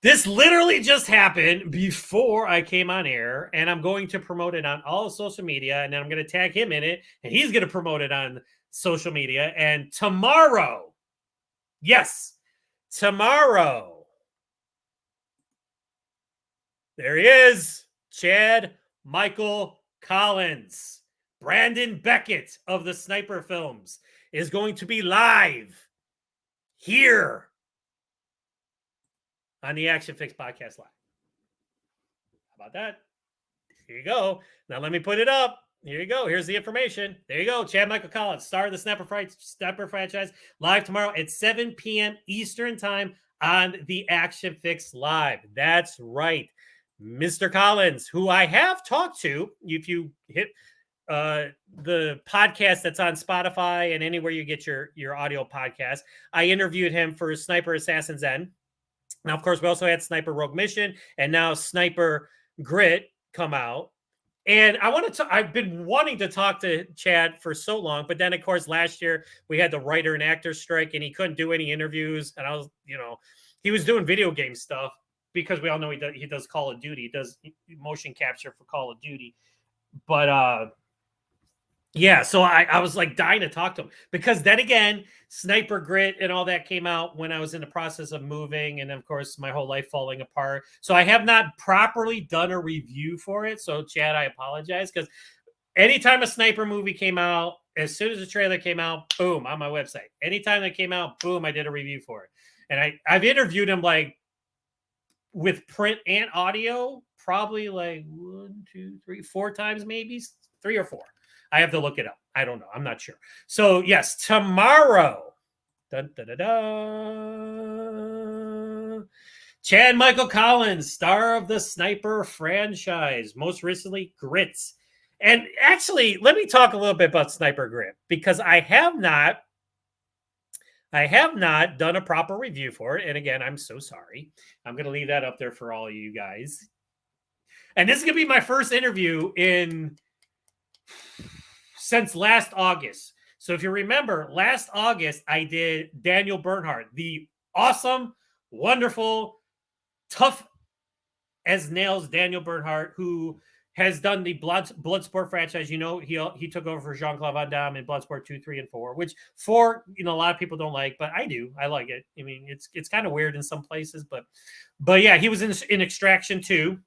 A: this literally just happened before I came on air, and I'm going to promote it on all social media, and then I'm going to tag him in it, and he's going to promote it on social media. And tomorrow, yes, tomorrow, there he is, Chad Michael Collins. Brandon Beckett of the Sniper Films is going to be live here on the ACTION-FLIX podcast live. How about that? Here you go. Now let me put it up. Here you go. Here's the information. There you go. Chad Michael Collins, star of the Sniper franchise, live tomorrow at 7 p.m. Eastern time on the ACTION-FLIX Live. That's right. Mr. Collins, who I have talked to, if you hit the podcast that's on Spotify and anywhere you get your audio podcast, I interviewed him for Sniper Assassin's End. Now, of course, we also had Sniper Rogue Mission and now Sniper Grit come out. And I want to. I've been wanting to talk to Chad for so long, but then of course last year we had the writer and actor strike, and he couldn't do any interviews. And I was, he was doing video game stuff because we all know he does Call of Duty. He does motion capture for Call of Duty. But yeah, so I was like dying to talk to him because then again, Sniper Grit and all that came out when I was in the process of moving, and of course, my whole life falling apart. So I have not properly done a review for it. So, Chad, I apologize because anytime a Sniper movie came out, as soon as the trailer came out, boom, on my website. Anytime that came out, boom, I did a review for it. And I've interviewed him like with print and audio, probably like 1, 2, 3, 4 times, maybe 3 or 4. I have to look it up. I don't know. I'm not sure. So, yes, tomorrow. Dun, dun, dun, dun. Chad Michael Collins, star of the Sniper franchise, most recently Grits. And actually, let me talk a little bit about Sniper Grit because I have not done a proper review for it. And again, I'm so sorry. I'm going to leave that up there for all of you guys. And this is going to be my first interview since last August. So if you remember, last August, I did Daniel Bernhardt, the awesome, wonderful, tough as nails Daniel Bernhardt, who has done the Bloodsport franchise. He took over for Jean-Claude Van Damme in Bloodsport 2, 3, and 4, which 4, a lot of people don't like, but I do. I like it. I mean, it's kind of weird in some places, but yeah, he was in Extraction 2.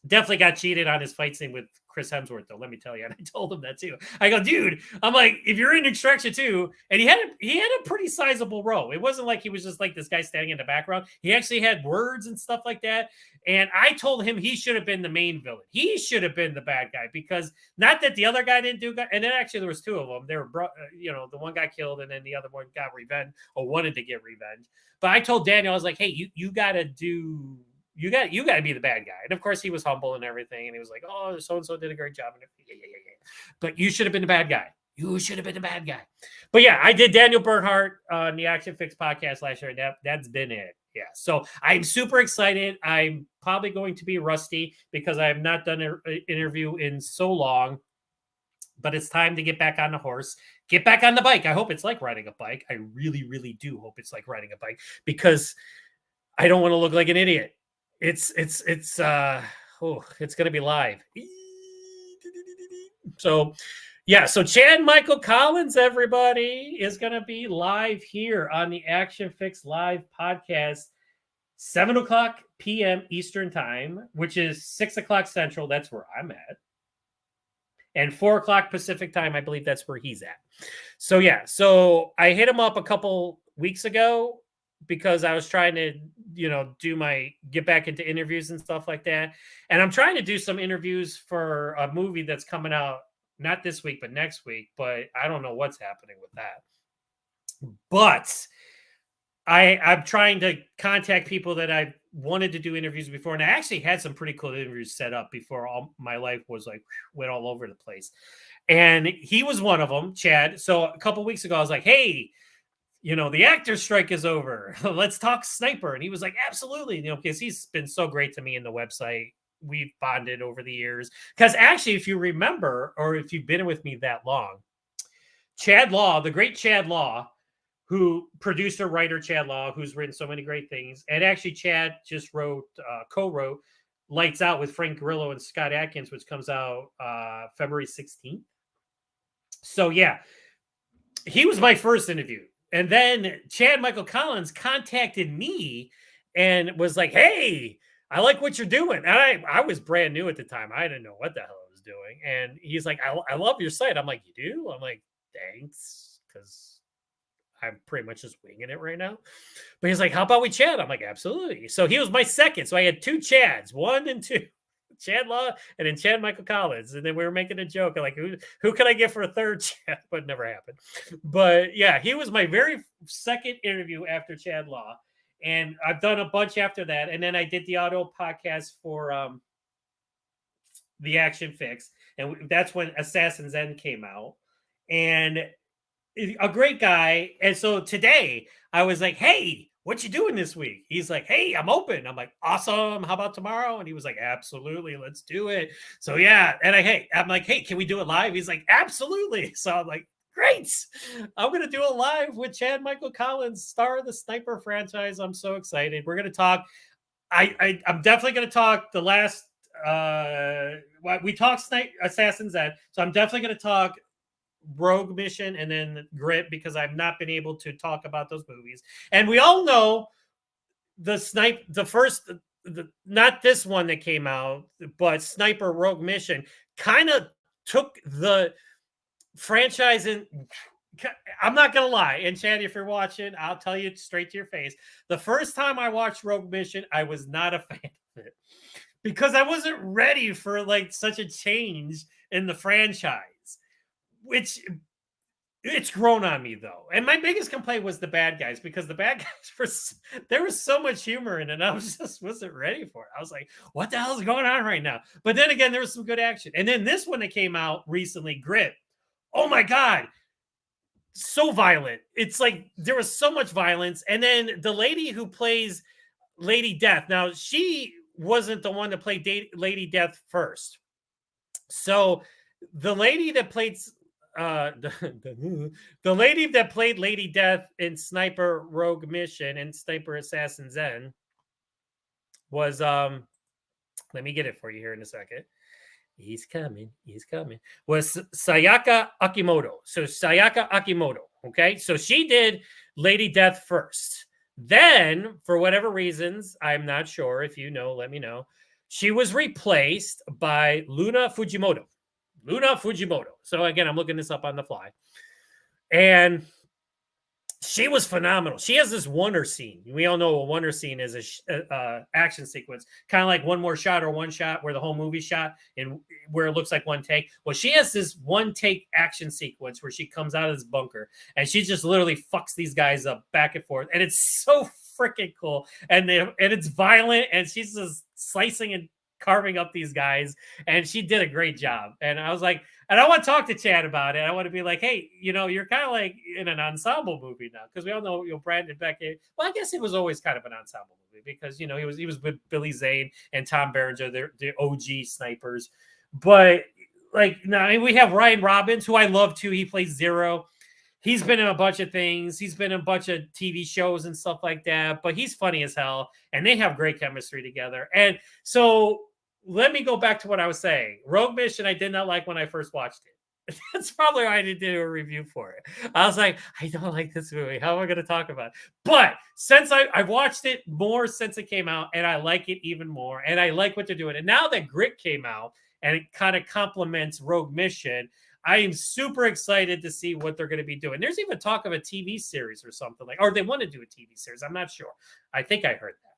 A: Definitely got cheated on his fight scene with Chris Hemsworth, though. Let me tell you, and I told him that too. I go, dude, I'm like, if you're in Extraction 2, and he had a pretty sizable role. It wasn't like he was just like this guy standing in the background. He actually had words and stuff like that. And I told him he should have been the main villain. He should have been the bad guy because not that the other guy didn't do. And then actually there was 2 of them. They were, the one got killed, and then the other one got revenge or wanted to get revenge. But I told Daniel, I was like, hey, you got to do. You got to be the bad guy. And of course he was humble and everything. And he was like, oh, so-and-so did a great job. And yeah. But you should have been the bad guy. You should have been the bad guy. But yeah, I did Daniel Bernhardt on the ACTION-FLIX podcast last year. That's been it. Yeah. So I'm super excited. I'm probably going to be rusty because I have not done an interview in so long. But it's time to get back on the horse, get back on the bike. I hope it's like riding a bike. I really, really do hope it's like riding a bike because I don't want to look like an idiot. It's going to be live. So, yeah. So Chad Michael Collins, everybody, is going to be live here on the ACTION-FLIX live podcast, 7:00 p.m. Eastern time, which is 6:00 Central. That's where I'm at. And 4:00 Pacific time, I believe that's where he's at. So, yeah. So I hit him up a couple weeks ago because I was trying to, get back into interviews and stuff like that. And I'm trying to do some interviews for a movie that's coming out, not this week, but next week. But I don't know what's happening with that. But I'm trying to contact people that I've wanted to do interviews before. And I actually had some pretty cool interviews set up before all my life was like, went all over the place. And he was one of them, Chad. So a couple weeks ago, I was like, hey, the actor strike is over. Let's talk Sniper. And he was like, absolutely. Because he's been so great to me in the website. We've bonded over the years. Because actually, if you remember, or if you've been with me that long, Chad Law, the great Chad Law, who producer, writer Chad Law, who's written so many great things. And actually, Chad just co-wrote Lights Out with Frank Grillo and Scott Adkins, which comes out February 16th. So, yeah, he was my first interview. And then Chad Michael Collins contacted me and was like, hey, I like what you're doing. And I was brand new at the time. I didn't know what the hell I was doing. And he's like, I love your site. I'm like, you do? I'm like, thanks. Because I'm pretty much just winging it right now. But he's like, how about we chat? I'm like, absolutely. So he was my second. So I had 2 Chads, 1 and 2. Chad Law and then Chad Michael Collins. And then we were making a joke like, who can I get for a third Chad? But it never happened. But yeah, he was my very second interview after Chad Law. And I've done a bunch after that. And then I did the auto podcast for the ACTION-FLIX. And that's when Assassin's End came out. And a great guy. And so today I was like, hey, what you doing this week? He's like, hey, I'm open. I'm like, awesome. How about tomorrow? And he was like, absolutely, let's do it. So yeah, and I'm like, hey, can we do it live? He's like, absolutely. So I'm like, great. I'm gonna do it live with Chad Michael Collins, star of the Sniper franchise. I'm so excited. We're gonna talk. I'm definitely gonna talk the last we talked Assassin's End, so I'm definitely gonna talk Rogue Mission and then Grit because I've not been able to talk about those movies. And we all know the first, not this one that came out, but Sniper Rogue Mission kind of took the franchise in. I'm not gonna lie, and Chad, if you're watching, I'll tell you straight to your face. The first time I watched Rogue Mission, I was not a fan of it because I wasn't ready for like such a change in the franchise, which it's grown on me though. And my biggest complaint was the bad guys because the bad guys there was so much humor in it. I wasn't ready for it. I was like, what the hell is going on right now? But then again, there was some good action. And then this one that came out recently, Grit. Oh my God. So violent. It's like there was so much violence. And then the lady who plays Lady Death. Now, she wasn't the one that played Lady Death first. So the lady that played the lady that played Lady Death in Sniper Rogue Mission and Sniper Assassin's End was let me get it for you here in a second. He's coming. Was Sayaka Akimoto. So Sayaka Akimoto. Okay. So she did Lady Death first. Then, for whatever reasons, I'm not sure. If you know, let me know. She was replaced by Luna Fujimoto. So again, I'm looking this up on the fly. And she was phenomenal. She has this wonder scene. We all know a wonder scene is a action sequence, kind of like one more shot or one shot where the whole movie shot and where it looks like one take. Well, she has this one take action sequence where she comes out of this bunker and she just literally fucks these guys up back and forth. And it's so freaking cool. And it's violent and she's just slicing and carving up these guys. And she did a great job. And I was like, and I want to talk to Chad about it. I want to be like, hey, you're kind of like in an ensemble movie now because we all know, Brandon Beckett. Well, I guess it was always kind of an ensemble movie because he was with Billy Zane and Tom Berenger, the OG snipers. But like now we have Ryan Robbins, who I love too. He plays Zero. He's been in a bunch of things. He's been in a bunch of TV shows and stuff like that. But he's funny as hell, and they have great chemistry together. And so let me go back to what I was saying. Rogue Mission, I did not like when I first watched it. That's probably why I didn't do a review for it. I was like, I don't like this movie. How am I going to talk about it? But since I've watched it more since it came out, and I like it even more, and I like what they're doing. And now that Grit came out, and it kind of complements Rogue Mission, I am super excited to see what they're going to be doing. There's even talk of a TV series or something or they want to do a TV series. I'm not sure. I think I heard that.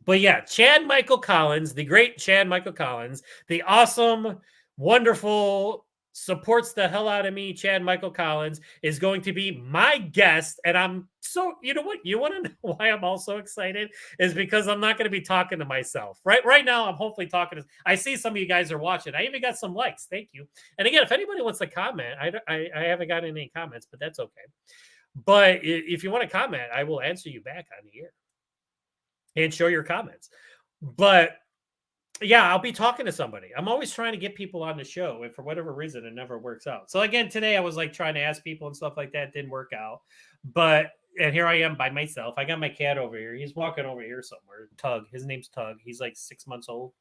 A: But yeah, Chad Michael Collins, the great Chad Michael Collins, the awesome, wonderful, supports the hell out of me, Chad Michael Collins, is going to be my guest. And I'm so, you know what? You want to know why I'm also excited? Is because I'm not going to be talking to myself. Right now, I'm hopefully talking to, I see some of you guys are watching. I even got some likes. Thank you. And again, if anybody wants to comment, I haven't gotten any comments, but that's okay. But if you want to comment, I will answer you back on the air and show your comments. But yeah, I'll be talking to somebody. I'm always trying to get people on the show, and for whatever reason, it never works out. So again, today I was like trying to ask people and stuff like that. Didn't work out. And here I am by myself. I got my cat over here. He's walking over here somewhere. Tug. His name's Tug. He's like 6 months old.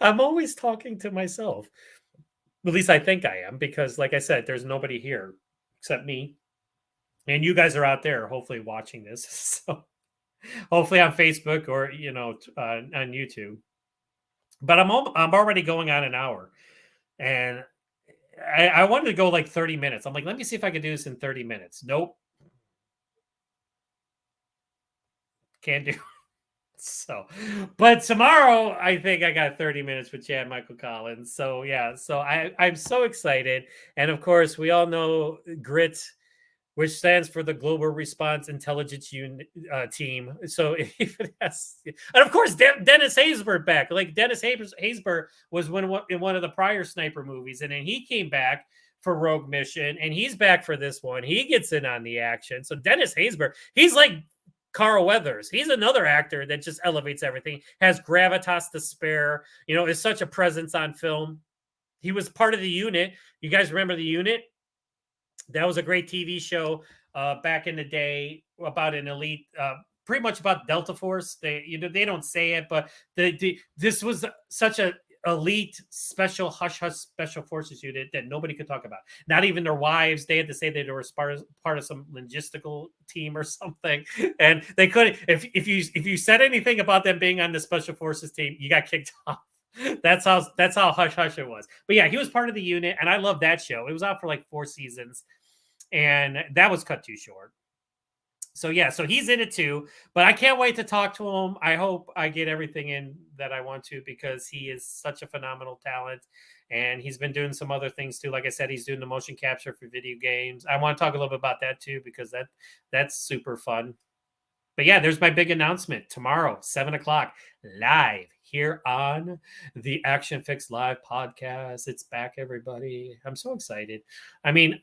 A: I'm always talking to myself. At least I think I am, because like I said, there's nobody here except me. And you guys are out there, hopefully watching this. So hopefully on Facebook or, on YouTube. But I'm already going on an hour. And I wanted to go like 30 minutes. I'm like, let me see if I can do this in 30 minutes. Nope. Can't do it. So, but tomorrow, I think I got 30 minutes with Chad Michael Collins. So, yeah. So I'm so excited. And of course, we all know Grit, which stands for the Global Response Intelligence Team. So even and of course, Dennis Haysbert back. Like Dennis Haysbert was in one of the prior Sniper movies, and then he came back for Rogue Mission, and he's back for this one. He gets in on the action. So Dennis Haysbert, he's like Carl Weathers. He's another actor that just elevates everything, has gravitas to spare, is such a presence on film. He was part of the Unit. You guys remember the Unit? That was a great TV show back in the day about an elite, pretty much about Delta Force. They don't say it, but this was such a elite special hush special forces unit that nobody could talk about. Not even their wives. They had to say they were part of some logistical team or something, and they couldn't. If you said anything about them being on the special forces team, you got kicked off. That's how hush hush it was. But yeah, he was part of the Unit, and I love that show. It was out for like 4 seasons, and that was cut too short. So yeah, so he's in it too, but I can't wait to talk to him. I hope I get everything in that I want to, because he is such a phenomenal talent, and he's been doing some other things too. Like I said, he's doing the motion capture for video games. I want to talk a little bit about that too, because that's super fun. But yeah, there's my big announcement tomorrow, 7:00 live here on the ACTION-FLIX Live podcast. It's back, everybody. I'm so excited. I mean,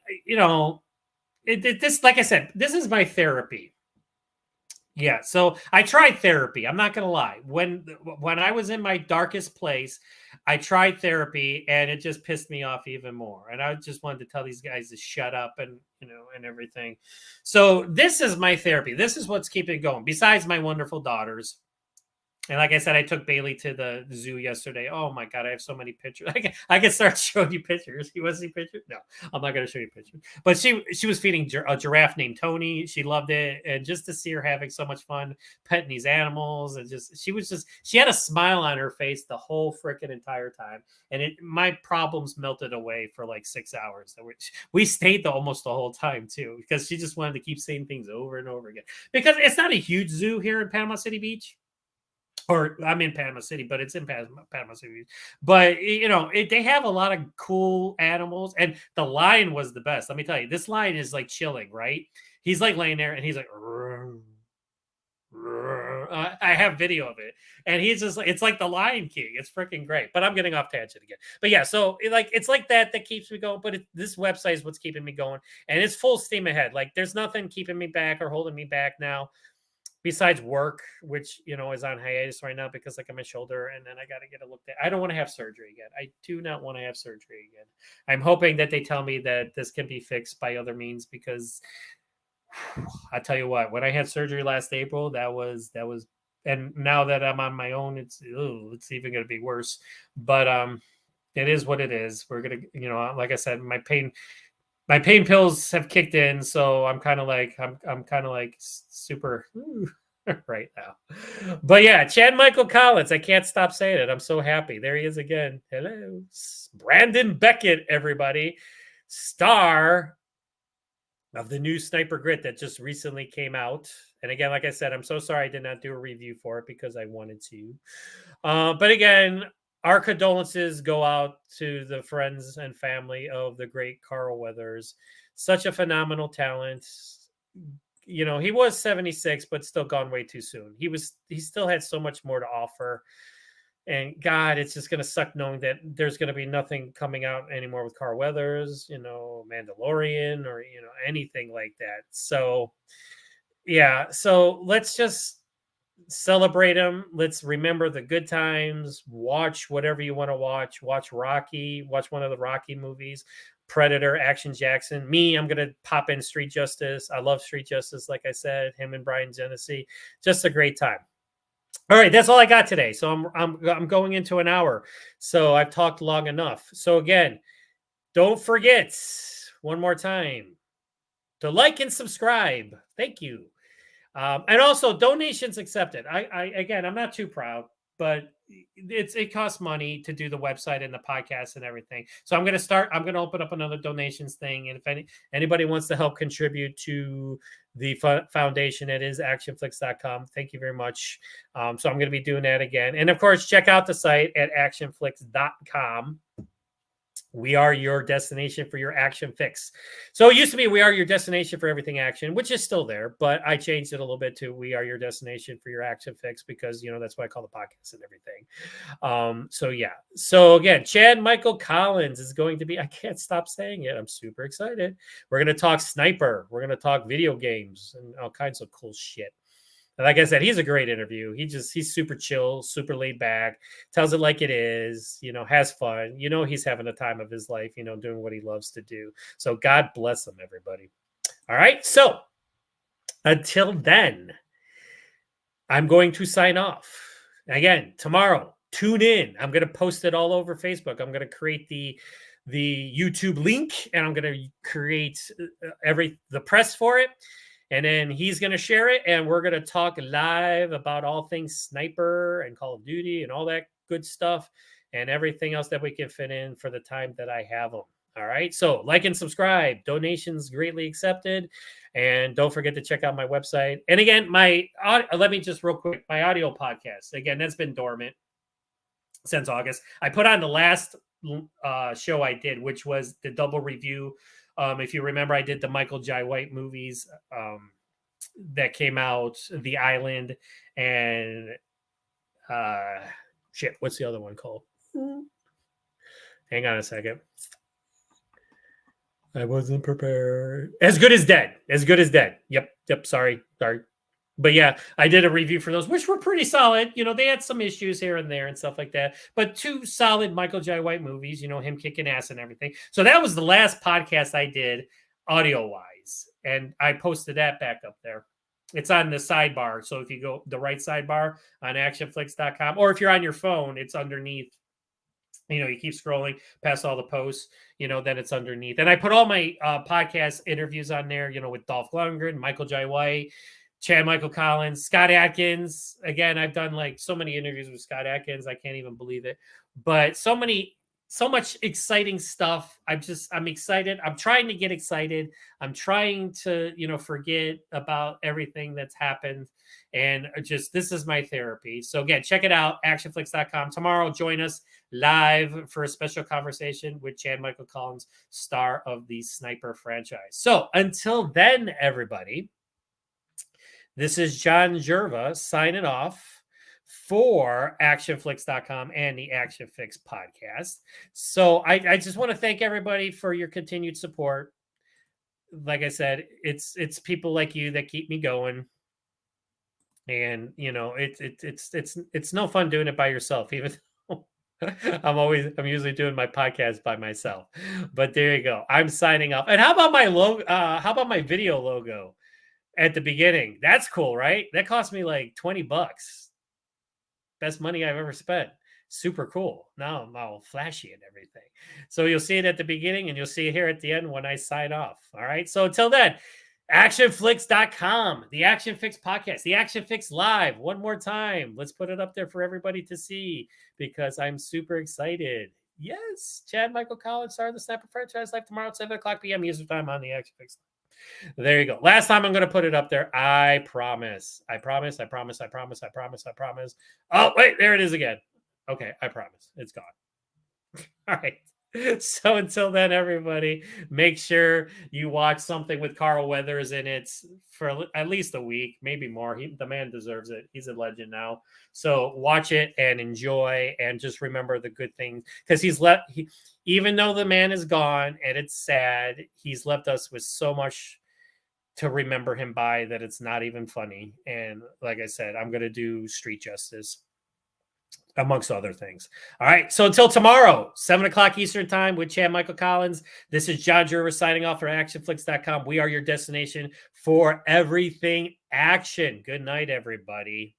A: this, like I said, this is my therapy. Yeah, so I tried therapy. I'm not gonna lie. When I was in my darkest place, I tried therapy, and it just pissed me off even more. And I just wanted to tell these guys to shut up and and everything. So this is my therapy. This is what's keeping it going. Besides my wonderful daughters. And like I said, I took Bailey to the zoo yesterday. Oh my God, I have so many pictures. I can start showing you pictures. You want to see pictures? No, I'm not going to show you pictures. But she was feeding a giraffe named Tony. She loved it. And just to see her having so much fun petting these animals, and she had a smile on her face the whole freaking entire time. And my problems melted away for like 6 hours. We stayed almost the whole time too, because she just wanted to keep saying things over and over again. Because it's not a huge zoo here in Panama City Beach. Or I'm in Panama City, but it's in Panama City. But, they have a lot of cool animals. And the lion was the best. Let me tell you, this lion is like chilling, right? He's like laying there and he's like, I have video of it. And he's just like, it's like the Lion King. It's freaking great. But I'm getting off tangent again. But yeah, so it's like that keeps me going. But this website is what's keeping me going. And it's full steam ahead. Like there's nothing keeping me back or holding me back now. Besides work, which, is on hiatus right now because like on my shoulder, and then I got to get it looked at. I don't want to have surgery again. I do not want to have surgery again. I'm hoping that they tell me that this can be fixed by other means, because I tell you what, when I had surgery last April, that was, and now that I'm on my own, it's even going to be worse. But it is what it is. We're going to, like I said, my pain pills have kicked in, so I'm kind of like super right now. But yeah, Chad Michael Collins, I can't stop saying it. I'm so happy. There he is again. Hello, Brandon Beckett, everybody, star of the new Sniper Grit that just recently came out. And again, like I said, I'm so sorry I did not do a review for it because I wanted to. But again, our condolences go out to the friends and family of the great Carl Weathers. Such a phenomenal talent. He was 76, but still gone way too soon. He still had so much more to offer. And God, it's just going to suck knowing that there's going to be nothing coming out anymore with Carl Weathers, Mandalorian or, anything like that. So, yeah. So let's just celebrate him. Let's remember the good times. Watch whatever you want to watch. Watch Rocky. Watch one of the Rocky movies. Predator, Action Jackson. I'm going to pop in Street Justice. I love Street Justice. Like I said, him and Brian Genesee. Just a great time. All right, that's all I got today. So I'm going into an hour. So I've talked long enough. So again, don't forget one more time to like and subscribe. Thank you. And also donations accepted. Again, I'm not too proud, but it costs money to do the website and the podcast and everything. So I'm going to open up another donations thing. And if anybody wants to help contribute to the foundation, it is actionflix.com. Thank you very much. So I'm going to be doing that again. And of course, check out the site at actionflix.com. We are your destination for your action fix. So it used to be we are your destination for everything action, which is still there, but I changed it a little bit to we are your destination for your action fix because, that's what I call the podcast and everything. So yeah. So again, Chad Michael Collins is going to be, I can't stop saying it. I'm super excited. We're going to talk sniper. We're going to talk video games and all kinds of cool shit. Like I said, he's a great interview. He's super chill, super laid back, tells it like it is, has fun. He's having the time of his life, doing what he loves to do. So God bless him, everybody. All right. So until then, I'm going to sign off. Again, tomorrow, tune in. I'm going to post it all over Facebook. I'm going to create the YouTube link and I'm going to create the press for it. And then he's going to share it, and we're going to talk live about all things sniper and Call of Duty and all that good stuff and everything else that we can fit in for the time that I have them. All right. So like and subscribe. Donations greatly accepted. And don't forget to check out my website. And again, let me just real quick, my audio podcast. Again, that's been dormant since August. I put on the last show I did, which was the double review. If you remember, I did the Michael Jai White movies that came out, The Island, and what's the other one called? Hang on a second. I wasn't prepared. As Good as Dead. As Good as Dead. Yep. Sorry. But yeah, I did a review for those, which were pretty solid. They had some issues here and there and stuff like that, but 2 solid Michael Jai White movies, him kicking ass and everything. So that was the last podcast I did audio wise. And I posted that back up there. It's on the sidebar. So if you go the right sidebar on actionflix.com, or if you're on your phone, it's underneath. You keep scrolling past all the posts, then it's underneath. And I put all my podcast interviews on there, with Dolph Lundgren, Michael Jai White, Chad Michael Collins, Scott Adkins. Again, I've done like so many interviews with Scott Adkins. I can't even believe it. But so much exciting stuff. I'm excited. I'm trying to get excited. I'm trying to, forget about everything that's happened. And this is my therapy. So again, check it out, actionflix.com. Tomorrow, join us live for a special conversation with Chad Michael Collins, star of the Sniper franchise. So until then, everybody, this is John Jerva signing off for ActionFlix.com and the Action Fix podcast. So I just want to thank everybody for your continued support. Like I said, it's people like you that keep me going. And it's no fun doing it by yourself, even though I'm usually doing my podcast by myself. But there you go. I'm signing off. And how about my logo? How about my video logo at the beginning? That's cool, right? That cost me like $20. Best money I've ever spent. Super cool. Now I'm all flashy and everything. So you'll see it at the beginning and you'll see it here at the end when I sign off. All right. So until then, actionflix.com, the Action Fix podcast, the Action Fix live. One more time. Let's put it up there for everybody to see because I'm super excited. Yes. Chad Michael Collins, star of the Sniper franchise, live tomorrow at 7:00 p.m. Eastern time on the Action Fix. There you go. Last time I'm going to put it up there. I promise. I promise. Oh, wait, there it is again. Okay, I promise. It's gone. All right. So until then, everybody, make sure you watch something with Carl Weathers in it for at least a week, maybe more. The man deserves it. He's a legend now. So watch it and enjoy, and just remember the good things, because even though the man is gone and it's sad, he's left us with so much to remember him by that it's not even funny. And like I said, I'm going to do Street Justice, amongst other things. All right. So until tomorrow, 7:00 Eastern time with Chad Michael Collins, this is John Jervis signing off for actionflix.com. We are your destination for everything action. Good night, everybody.